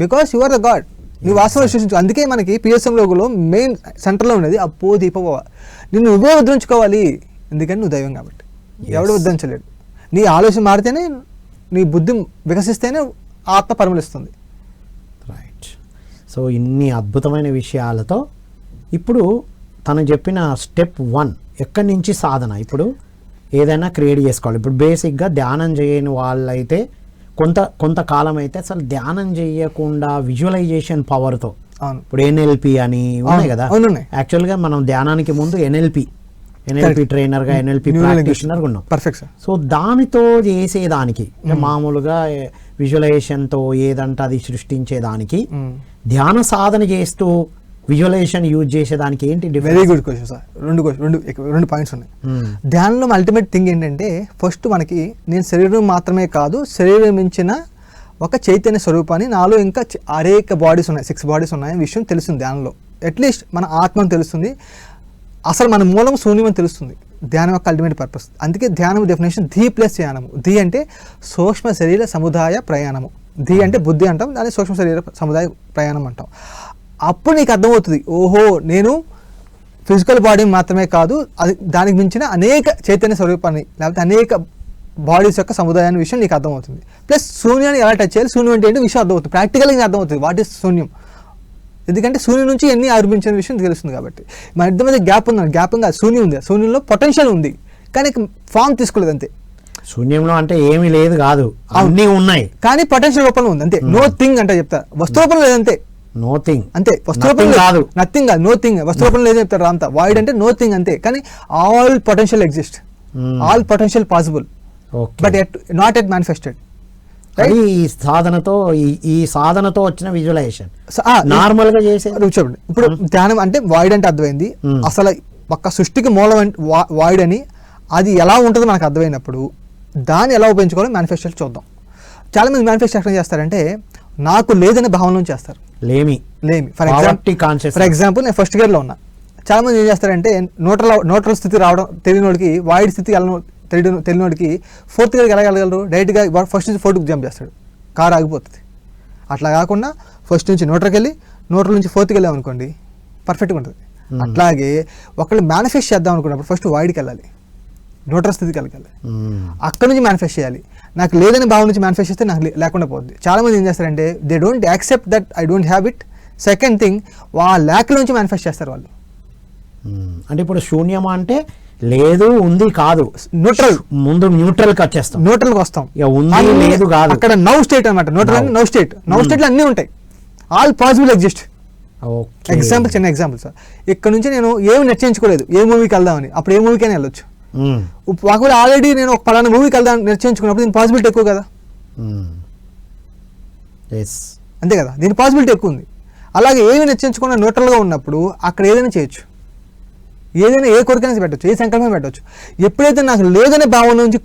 because you are the God, నువ్వు వాస్తవం సృష్టించు. అందుకే మనకి పిఎస్ఎం లోగోలో మెయిన్ సెంటర్లో ఉన్నది అప్పో దీపవ, నిన్ను నువ్వే ఉద్ధరించుకోవాలి, ఎందుకంటే నువ్వు దైవం కాబట్టి. ఎవడు ఉద్ధరించలేడు. నీ ఆలోచన మారితేనే, నీ బుద్ధి వికసిస్తేనే ఆత్మ పరిమళిస్తుంది. రైట్. సో ఇన్ని అద్భుతమైన విషయాలతో ఇప్పుడు తను చెప్పిన స్టెప్ 1 ఎక్కడి నుంచి సాధన, ఇప్పుడు ఏదైనా క్రియేట్ చేసుకోవాలి. ఇప్పుడు బేసిక్గా ధ్యానం చేయని వాళ్ళైతే కొంతకాలం అయితే అసలు ధ్యానం చేయకుండా విజువలైజేషన్ పవర్తో, ఇప్పుడు ఎన్ఎల్పి అని ఉన్నాయి కదా, యాక్చువల్గా మనం ధ్యానానికి ముందు ఎన్ఎల్పి ట్రైనర్గా ఎన్ఎల్పి ప్రాక్టీషనర్గా ఉన్నాం. పర్ఫెక్ట్. సో దానితో చేసేదానికి మామూలుగా విజువలైజేషన్తో ఏదంటే అది సృష్టించేదానికి ధ్యాన సాధన చేస్తూ విజువలైజేషన్ యూజ్ చేసేదానికి ఏంటి? Very good question sir. రెండు పాయింట్స్ ఉన్నాయి. ధ్యానంలో అల్టిమేట్ థింగ్ ఏంటంటే, ఫస్ట్ మనకి నేను శరీరం మాత్రమే కాదు, శరీరం మించిన ఒక చైతన్య స్వరూపాన్ని, నాలో ఇంకా అనేక బాడీస్ ఉన్నాయి, 6 బాడీస్ ఉన్నాయని విషయం తెలుస్తుంది ధ్యానంలో. అట్లీస్ట్ మన ఆత్మను తెలుస్తుంది, అసలు మన మూలం శూన్యం అని తెలుస్తుంది. ధ్యానం యొక్క అల్టిమేట్ పర్పస్. అందుకే ధ్యానం డెఫినేషన్ ధీ ప్లస్ ధ్యానము. ధీ అంటే సూక్ష్మ శరీర సముదాయ ప్రయాణము. ధీ అంటే బుద్ధి అంటాం, దాన్ని సూక్ష్మ శరీర సముదాయ ప్రయాణం అంటాం. అప్పుడు నీకు అర్థమవుతుంది, ఓహో నేను ఫిజికల్ బాడీ మాత్రమే కాదు, అది దానికి మించిన అనేక చైతన్య స్వరూపాన్ని, లేకపోతే అనేక బాడీస్ యొక్క సముదాయాన్ని విషయం నీకు అర్థమవుతుంది. ప్లస్ శూన్యాన్ని ఎలా టచ్ చేయాలి, శూన్యం అంటే ఏంటి విషయం అర్థమవుతుంది, ప్రాక్టికల్గా నీకు అర్థమవుతుంది వాట్ ఈస్ శూన్యం. ఎందుకంటే శూన్యం నుంచి ఎన్ని ఆవిర్భించిన విషయం తెలుస్తుంది కాబట్టి. మన ఇద్దరి మీద గ్యాప్ ఉంది, గ్యాప్ కాదు, శూన్యం ఉంది, శూన్యంలో పొటెన్షియల్ ఉంది కానీ ఫామ్ తీసుకోలేదు అంతే. శూన్యంలో అంటే ఏమీ లేదు కాదు, అన్నీ ఉన్నాయి కానీ పొటెన్షియల్ రూపంలో ఉంది అంతే. నో థింగ్ అంటే చెప్తారు, వస్తు రూపంలో లేదంతే. నో థింగ్ అంతే, వస్తు రూపంలో కాదు, నథింగ్ కాదు, నో థింగ్. వస్తు రూపంలో లేదని చెప్తారు అంతా. వాయిడ్ అంటే నో థింగ్ అంతే, కానీ all potential exist, all potential possible, but not at manifested. ఈ సాధనతో వచ్చిన విజువలైజేషన్ నార్మల్ గా చేసే చూడండి. ఇప్పుడు ధ్యానం అంటే వాయిడ్ అంటే అర్థమైంది, అసలు ఒక్క సృష్టికి మూలం వాయిడ్ అని, అది ఎలా ఉంటుందో మనకు అర్థమైనప్పుడు దాన్ని ఎలా ఉపయోగించుకోవాలో మేనిఫెస్టేషన్ చూద్దాం. చాలా మంది మేనిఫెస్టేషన్ చేస్తారంటే నాకు లేదనే భావనలో చేస్తారు. లేమి ఫర్ ఎగ్జాంపుల్ నేను ఫస్ట్ ఇయర్లో ఉన్నా. చాలా మంది ఏం చేస్తారంటే న్యూట్రల్ స్థితి రావడం తెలియనోడికి, వాయిడ్ స్థితి తెలియనోడికి 4th ఇయర్కి వెళ్ళగలరు, డైరెక్ట్గా ఫస్ట్ నుంచి 4th జంప్ చేస్తాడు, కారు ఆగిపోతుంది. అట్లా కాకుండా ఫస్ట్ నుంచి న్యూట్రల్ నుంచి 4th వెళ్ళాం అనుకోండి, పర్ఫెక్ట్గా ఉంటుంది. అట్లాగే ఒకళ్ళు మేనిఫెస్ట్ చేద్దాం అనుకున్నప్పుడు ఫస్ట్ వాయిడ్కి వెళ్ళాలి, న్యూట్రల్ స్థితికి వెళ్ళాలి, అక్కడ నుంచి మేనిఫెస్ట్ చేయాలి. నాకు లేదని భావం నుంచి మేనిఫెస్ట్ చేస్తే నాకు లేకుండా పోతుంది. చాలామంది ఏం చేస్తారంటే they don't accept that I don't have it. Second thing, lakh నుంచి మేనిఫెస్ట్ చేస్తారు వాళ్ళు. అంటే ఇప్పుడు శూన్యం అంటే లేదు ఉంది కాదు, న్యూట్రల్, ముందు న్యూట్రల్కి వచ్చేస్తాం, న్యూట్రల్కి వస్తాం, ఉంది లేదు కాదు, అక్కడ నౌ స్టేట్ అనమాట. న్యూట్రల్ అంటే నౌ స్టేట్, నౌ స్టేట్లో అన్నీ ఉంటాయి, ఆల్ పాసిబుల్ ఎగ్జిస్ట్. ఎగ్జాంపుల్, చిన్న ఎగ్జాంపుల్ సార్. ఇక్కడ నుంచి నేను ఏమి నిర్చయించుకోలేదు ఏ మూవీకి వెళ్దామని, అప్పుడు ఏ మూవీకైనా వెళ్ళొచ్చు. ఒకవేళ ఆల్రెడీ నేను ఒక పలానా మూవీకి వెళ్దాం నిర్చయించుకున్నప్పుడు దీని పాసిబిలిటీ ఎక్కువ కదా, అంతే కదా, దీని పాసిబిలిటీ ఎక్కువ ఉంది. అలాగే ఏమి నిర్చయించుకున్న న్యూట్రల్గా ఉన్నప్పుడు అక్కడ ఏదైనా చేయొచ్చు, ఏదైనా ఏ కోరికైనా పెట్టవచ్చు, ఏ సంకల్పం పెట్టవచ్చు. ఎప్పుడైతే నాకు లేదనే భావన నుంచి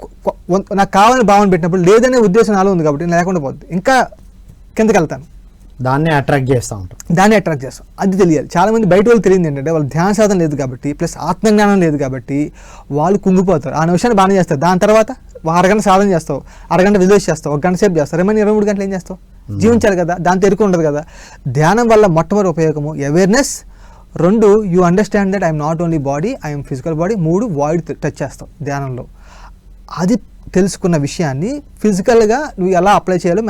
నాకు కావాలని భావన పెట్టినప్పుడు లేదనే ఉద్దేశం నాలో ఉంది కాబట్టి లేకుండా పోతుంది, ఇంకా కిందకి వెళ్తాను, దాన్ని అట్రాక్ట్ చేస్తూ ఉంటాం, అది తెలియాలి. చాలామంది బయట వాళ్ళు తెలియదు ఏంటంటే వాళ్ళు ధ్యాన సాధన లేదు కాబట్టి, ప్లస్ ఆత్మజ్ఞానం లేదు కాబట్టి వాళ్ళు కుంగిపోతారు. ఆ నిమిషాన్ని బాగానే చేస్తారు, దాని తర్వాత అరగంట సాధన చేస్తావు, అరగంట విజువలైజ్ చేస్తావు, 1 గంట సేపు చేస్తావు, ఏమైనా 23 గంటలు ఏం చేస్తావు, జీవించాలి కదా, దాంతో ఎరుకు ఉండదు కదా. ధ్యానం వల్ల మొట్టమొదటి ఉపయోగము awareness, 2 you understand that I'm not only body, I'm physical body, 3 void touch చేస్తావు ధ్యానంలో. అది తెలుసుకున్న విషయాన్ని ఫిజికల్గా నువ్వు ఎలా అప్లై చేయాలో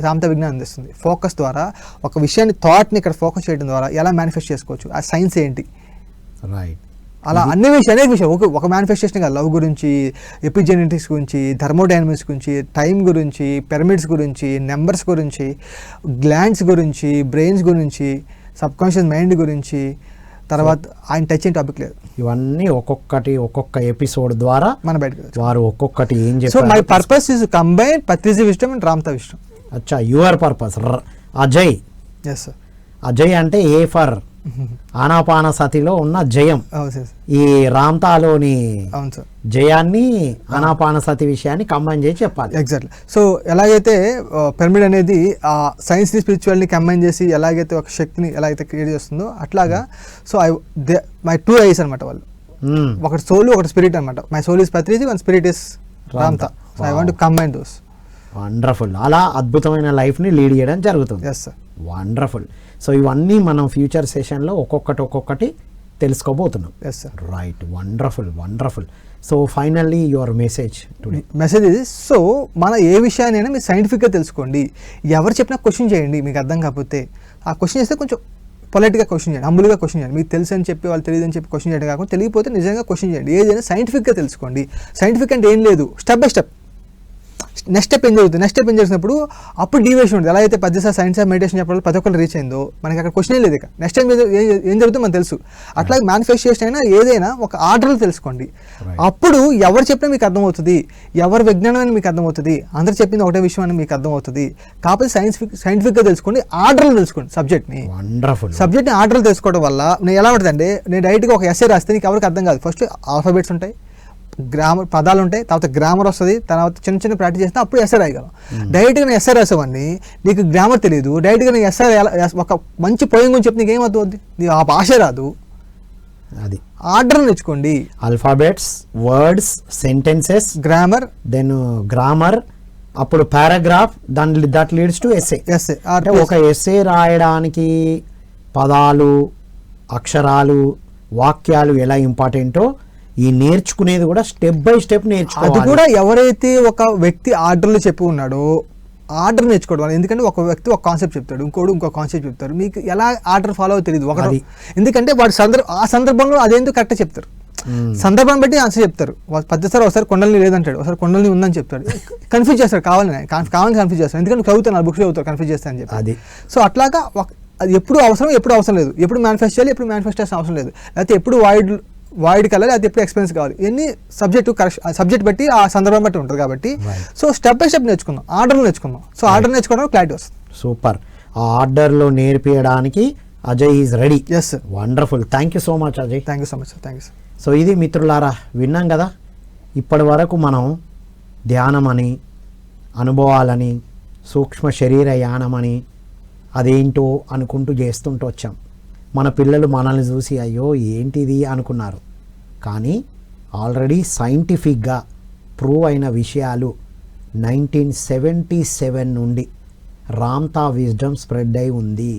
సాంత విజ్ఞానం అందిస్తుంది. ఫోకస్ ద్వారా ఒక విషయాన్ని, థాట్ని ఇక్కడ ఫోకస్ చేయడం ద్వారా ఎలా మేనిఫెస్ట్ చేసుకోవచ్చు, ఆ సైన్స్ ఏంటి, రైట్, అలా అనేక విషయాలు. ఒక మేనిఫెస్టేషన్ కాదు, లవ్ గురించి, ఎపిజెనెటిక్స్ గురించి, థర్మోడైనమిక్స్ గురించి, టైం గురించి, పిరమిడ్స్ గురించి, నెంబర్స్ గురించి, గ్లాండ్స్ గురించి, బ్రెయిన్స్ గురించి, సబ్కాన్షియస్ మైండ్ గురించి, తర్వాత ఆయన టచ్ అయిన టాపిక్ లేదు. ఇవన్నీ ఒక్కొక్క ఎపిసోడ్ ద్వారా మన బయటకు వారు ఒక్కొక్కటి ఏం చెప్పారు. So my purpose is combine Patriji wisdom and Ramtha wisdom. అచ్చా, your purpose Ajay. Yes sir. Ajay అంటే ఏ ఫర్ ఆనాపానసతిలో ఉన్న జయం, అవును సార్. ఈ రామ్తాలోని అవును సార్. జయాన్ని ఆనాపానసతి విషయాన్ని కంబైన్ చేసి చెప్పాలి. ఎగ్జాక్ట్లీ. సో ఎలాగైతే పిరమిడ్ అనేది ఆ సైన్స్ని స్పిరిచువల్ని కంబైన్ చేసి ఎలాగైతే ఒక శక్తిని ఎలాగైతే క్రియేట్ చేస్తుందో అట్లాగా. సో మై టూ ఐస్ అనమాట వాళ్ళు. ఒకటి సోల్, ఒకటి స్పిరిట్ అనమాట. My soul is Patriji, one spirit is Ramtha. So I want to combine those. Wonderful. అలా అద్భుతమైన లైఫ్ని లీడ్ చేయడం జరుగుతుంది. Yes sir. వండర్ఫుల్. సో ఇవన్నీ మనం ఫ్యూచర్ సెషన్లో ఒక్కొక్కటి తెలుసుకోబోతున్నాం. Yes sir. Right. Wonderful. So finally your message today. Message ఇది. సో మన ఏ విషయాన్నైనా మీరు సైంటిఫిక్గా తెలుసుకోండి. ఎవరు చెప్పినా క్వశ్చన్ చేయండి. మీకు అర్థం కాకపోతే ఆ క్వశ్చన్ చేస్తే కొంచెం పొలైట్గా క్వశ్చన్ చేయండి, హంబుల్గా క్వశ్చన్ చేయండి. మీకు తెలుసు అని చెప్పి వాళ్ళు తెలియదు అని చెప్పి క్వశ్చన్ చేయడం కాకుండా తెలియకపోతే నిజంగా క్వశ్చన్ చేయండి. ఏదైనా సైంటిఫిక్గా తెలుసుకోండి. సైంటిఫిక్ అంటే ఏం లేదు, step by step. Next step ఏం చేసినప్పుడు అప్పుడు డీవియేషన్ ఉంటుంది. ఎలా అయితే 10 సైన్స్ ఆఫ్ మెడిటేషన్ చెప్పడం ప్రతి ఒక్కరు రీచ్ అయిందో మనకి అక్కడ క్వశ్చన్ లేదు. ఇక నెక్స్ట్ టైం ఏం జరుగుతుందో మనకు తెలుసు. అట్లాగే మేనిఫెస్టేషన్ అయినా ఏదైనా ఒక ఆర్డర్లు తెలుసుకోండి. అప్పుడు ఎవరు చెప్పినా మీకు అర్థమవుతుంది, ఎవరు విజ్ఞానం అని మీకు అర్థమవుతుంది, అందరు చెప్పింది ఒకటే విషయం అని మీకు అర్థమవుతుంది. కాకపోతే సైంటిఫిక్గా తెలుసుకోండి, ఆర్డర్లు తెలుసుకోండి. సబ్జెక్ట్ని ఆర్డర్లు తెలుసుకోవడం వల్ల నేను ఎలా ఉంటుందంటే, నేను డైరెక్ట్గా ఒక ఎస్ఏ రాస్తే నీకు ఎవరికి అర్థం కాదు. ఫస్ట్ ఆల్ఫాబెట్స్ ఉంటాయి, గ్రామర్ పదాలు ఉంటాయి, తర్వాత గ్రామర్ వస్తుంది, తర్వాత చిన్న ప్రాక్టీస్ చేస్తే అప్పుడు ఎస్ఆర్ రాయగలం. డైరెక్ట్గా నేను ఎస్ఆర్ రాసేవాడిని, నీకు గ్రామర్ తెలియదు. డైరెక్ట్గా నేను ఎస్ఆర్ ఒక మంచి పోయం గురించి చెప్తే నీకేం అర్థం అవుద్ది, నీకు ఆ భాష రాదు. అది ఆర్డర్ నేర్చుకోండి. Alphabets, words, sentences, grammar, then grammar, అప్పుడు paragraph, that leads to essay. అంటే ఒక ఎస్ఏ రాయడానికి పదాలు, అక్షరాలు, వాక్యాలు ఎలా ఇంపార్టెంటో ఈ నేర్చుకునేది కూడా స్టెప్ బై స్టెప్ నేర్చుకోవాలి. అది కూడా ఎవరైతే ఒక వ్యక్తి ఆర్డర్లు చెప్పి ఉన్నాడో ఆర్డర్ నేర్చుకోవడం. ఎందుకంటే ఒక వ్యక్తి ఒక కాన్సెప్ట్ చెప్తాడు, ఇంకో కాన్సెప్ట్ చెప్తారు. మీకు ఎలా ఆర్డర్ ఫాలో అవ్వ తెలియదు ఒకటి. ఎందుకంటే వాడి ఆ సందర్భంలో అదేందుకు కరెక్ట్గా చెప్తారు, సందర్భం బట్టి ఆన్సర్ చెప్తారు. పద్ధతిసారి ఒకసారి కొండల్ని లేదంటాడు, ఒకసారి కొండల్ని ఉందని చెప్తాడు. కన్ఫ్యూజ్ చేస్తారు, కావాలని కన్ఫ్యూజ్ చేస్తారు. ఎందుకంటే చదువుతాను, బుక్స్ చదువుతారు, కన్ఫ్యూజ్ చేస్తాను అని చెప్పి. అది సో అట్లాగా అది ఎప్పుడు అవసరం లేదు. ఎప్పుడు మేనిఫెస్ట్ చేయాలి, ఎప్పుడు మేనిఫెస్టేషన్ అవసరం లేదు. లేకపోతే ఎప్పుడు వాయిడ్కి వెళ్ళాలి, అది ఎప్పుడు ఎక్స్పీరియన్స్ కావాలి. ఇవన్నీ సబ్జెక్ట్ బట్టి ఆ సందర్భం బట్టి ఉంటుంది. కాబట్టి సో స్టెప్ బై స్టెప్ నేర్చుకుందాం, ఆర్డర్లు నేర్చుకుందాం. సో ఆర్డర్ నేర్చుకోవడం క్లారిటీ వస్తుంది. సూపర్. ఆ ఆర్డర్లో నేర్పించడానికి Ajay is ready. Yes sir. Wonderful. Thank you so much Ajay. Thank you so much sir. Thank you sir. So ఇది మిత్రులారా, విన్నాం కదా ఇప్పటి వరకు మనం ధ్యానమని, అనుభవాలని, సూక్ష్మ శరీర యానమని అదేంటో అనుకుంటూ చేస్తుంటూ వచ్చాం. మన పిల్లలు మనల్ని చూసి అయ్యో ఏంటిది అనుకున్నారు. కానీ ఆల్రెడీ సైంటిఫిక్గా ప్రూవ్ అయిన విషయాలు 1977 నుండి రామ్తా విజ్డమ్ స్ప్రెడ్ అయి ఉంది.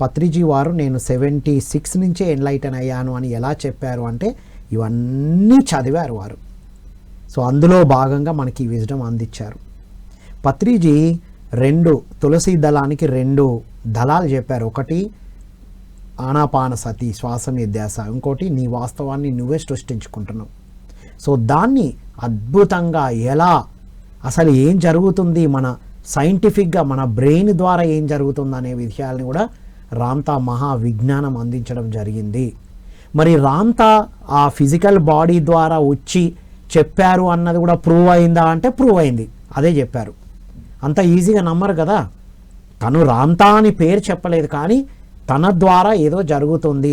పత్రిజీ వారు నేను 76 నుంచే ఎన్లైటన్ అయ్యాను అని ఎలా చెప్పారు అంటే ఇవన్నీ చదివారు వారు. సో అందులో భాగంగా మనకి ఈ విజ్డమ్ అందించారు. పత్రిజీ 2 తులసి దళానికి 2 దళాలు చెప్పారు. ఒకటి ఆనాపానసతి, శ్వాస మీద ధ్యాస, ఇంకోటి నీ వాస్తవాన్ని నువ్వే సృష్టించుకుంటున్నావు. సో దాన్ని అద్భుతంగా ఎలా అసలు ఏం జరుగుతుంది, మన సైంటిఫిక్గా మన బ్రెయిన్ ద్వారా ఏం జరుగుతుంది అనే విషయాల్ని కూడా రామ్తా మహా విజ్ఞానం అందించడం జరిగింది. మరి రామ్తా ఆ ఫిజికల్ బాడీ ద్వారా వచ్చి చెప్పారు అన్నది కూడా ప్రూవ్ అయిందా అంటే ప్రూవ్ అయింది. అదే చెప్పారు. అంత ఈజీగా నమ్మరు కదా. తను రామ్తా అని పేరు చెప్పలేదు, కానీ తన ద్వారా ఏదో జరుగుతుంది,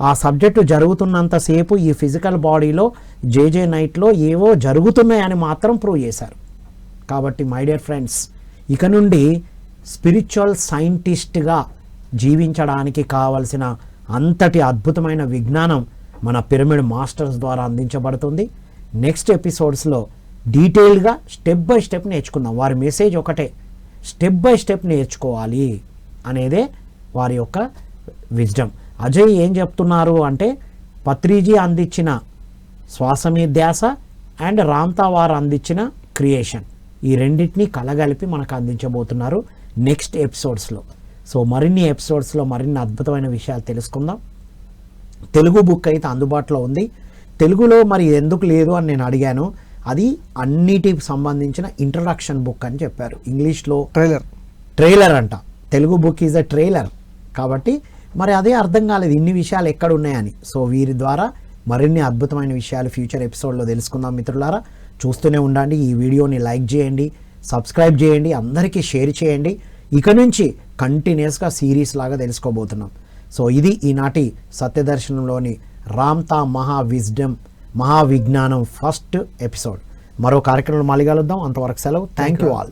ఆ సబ్జెక్టు జరుగుతున్నంతసేపు ఈ ఫిజికల్ బాడీలో జేజే నైట్లో ఏవో జరుగుతున్నాయని మాత్రం ప్రూవ్ చేశారు. కాబట్టి మై డియర్ ఫ్రెండ్స్, ఇక నుండి స్పిరిచువల్ సైంటిస్ట్గా జీవించడానికి కావలసిన అంతటి అద్భుతమైన విజ్ఞానం మన పిరమిడ్ మాస్టర్స్ ద్వారా అందించబడుతుంది. నెక్స్ట్ ఎపిసోడ్స్లో డీటెయిల్గా స్టెప్ బై స్టెప్ నేర్చుకుందాం. వారి మెసేజ్ ఒకటే, స్టెప్ బై స్టెప్ నేర్చుకోవాలి అనేదే వారి యొక్క విజ్డమ్. అజయ్ ఏం చెప్తున్నారు అంటే పత్రిజీ అందించిన శ్వాస మీద ధ్యాస అండ్ రామ్తా వారు అందించిన క్రియేషన్, ఈ రెండింటినీ కలగలిపి మనకు అందించబోతున్నారు నెక్స్ట్ ఎపిసోడ్స్లో. సో మరిన్ని ఎపిసోడ్స్లో మరిన్ని అద్భుతమైన విషయాలు తెలుసుకుందాం. తెలుగు బుక్ అయితే అందుబాటులో ఉంది. తెలుగులో మరి ఎందుకు లేదు అని నేను అడిగాను. అది అన్నిటికి సంబంధించిన ఇంట్రడక్షన్ బుక్ అని చెప్పారు. ఇంగ్లీష్లో ట్రైలర్ అంట, Telugu book is a trailer. కాబట్టి మరి అదే అర్థం కాలేదు ఇన్ని విషయాలు ఎక్కడ ఉన్నాయని. సో వీరి ద్వారా మరిన్ని అద్భుతమైన విషయాలు ఫ్యూచర్ ఎపిసోడ్లో తెలుసుకుందాం. మిత్రులారా, చూస్తూనే ఉండండి. ఈ వీడియోని లైక్ చేయండి, సబ్స్క్రైబ్ చేయండి, అందరికీ షేర్ చేయండి. ఇక నుంచి కంటిన్యూస్గా సిరీస్ లాగా తెలుసుకోబోతున్నాం. సో ఇది ఈనాటి సత్యదర్శనంలోని రామ్తా మహావిజ్ఞానం ఫస్ట్ ఎపిసోడ్. మరో కార్యక్రమంలో మళ్ళీ కలుద్దాం. అంతవరకు సెలవు. Thank you all.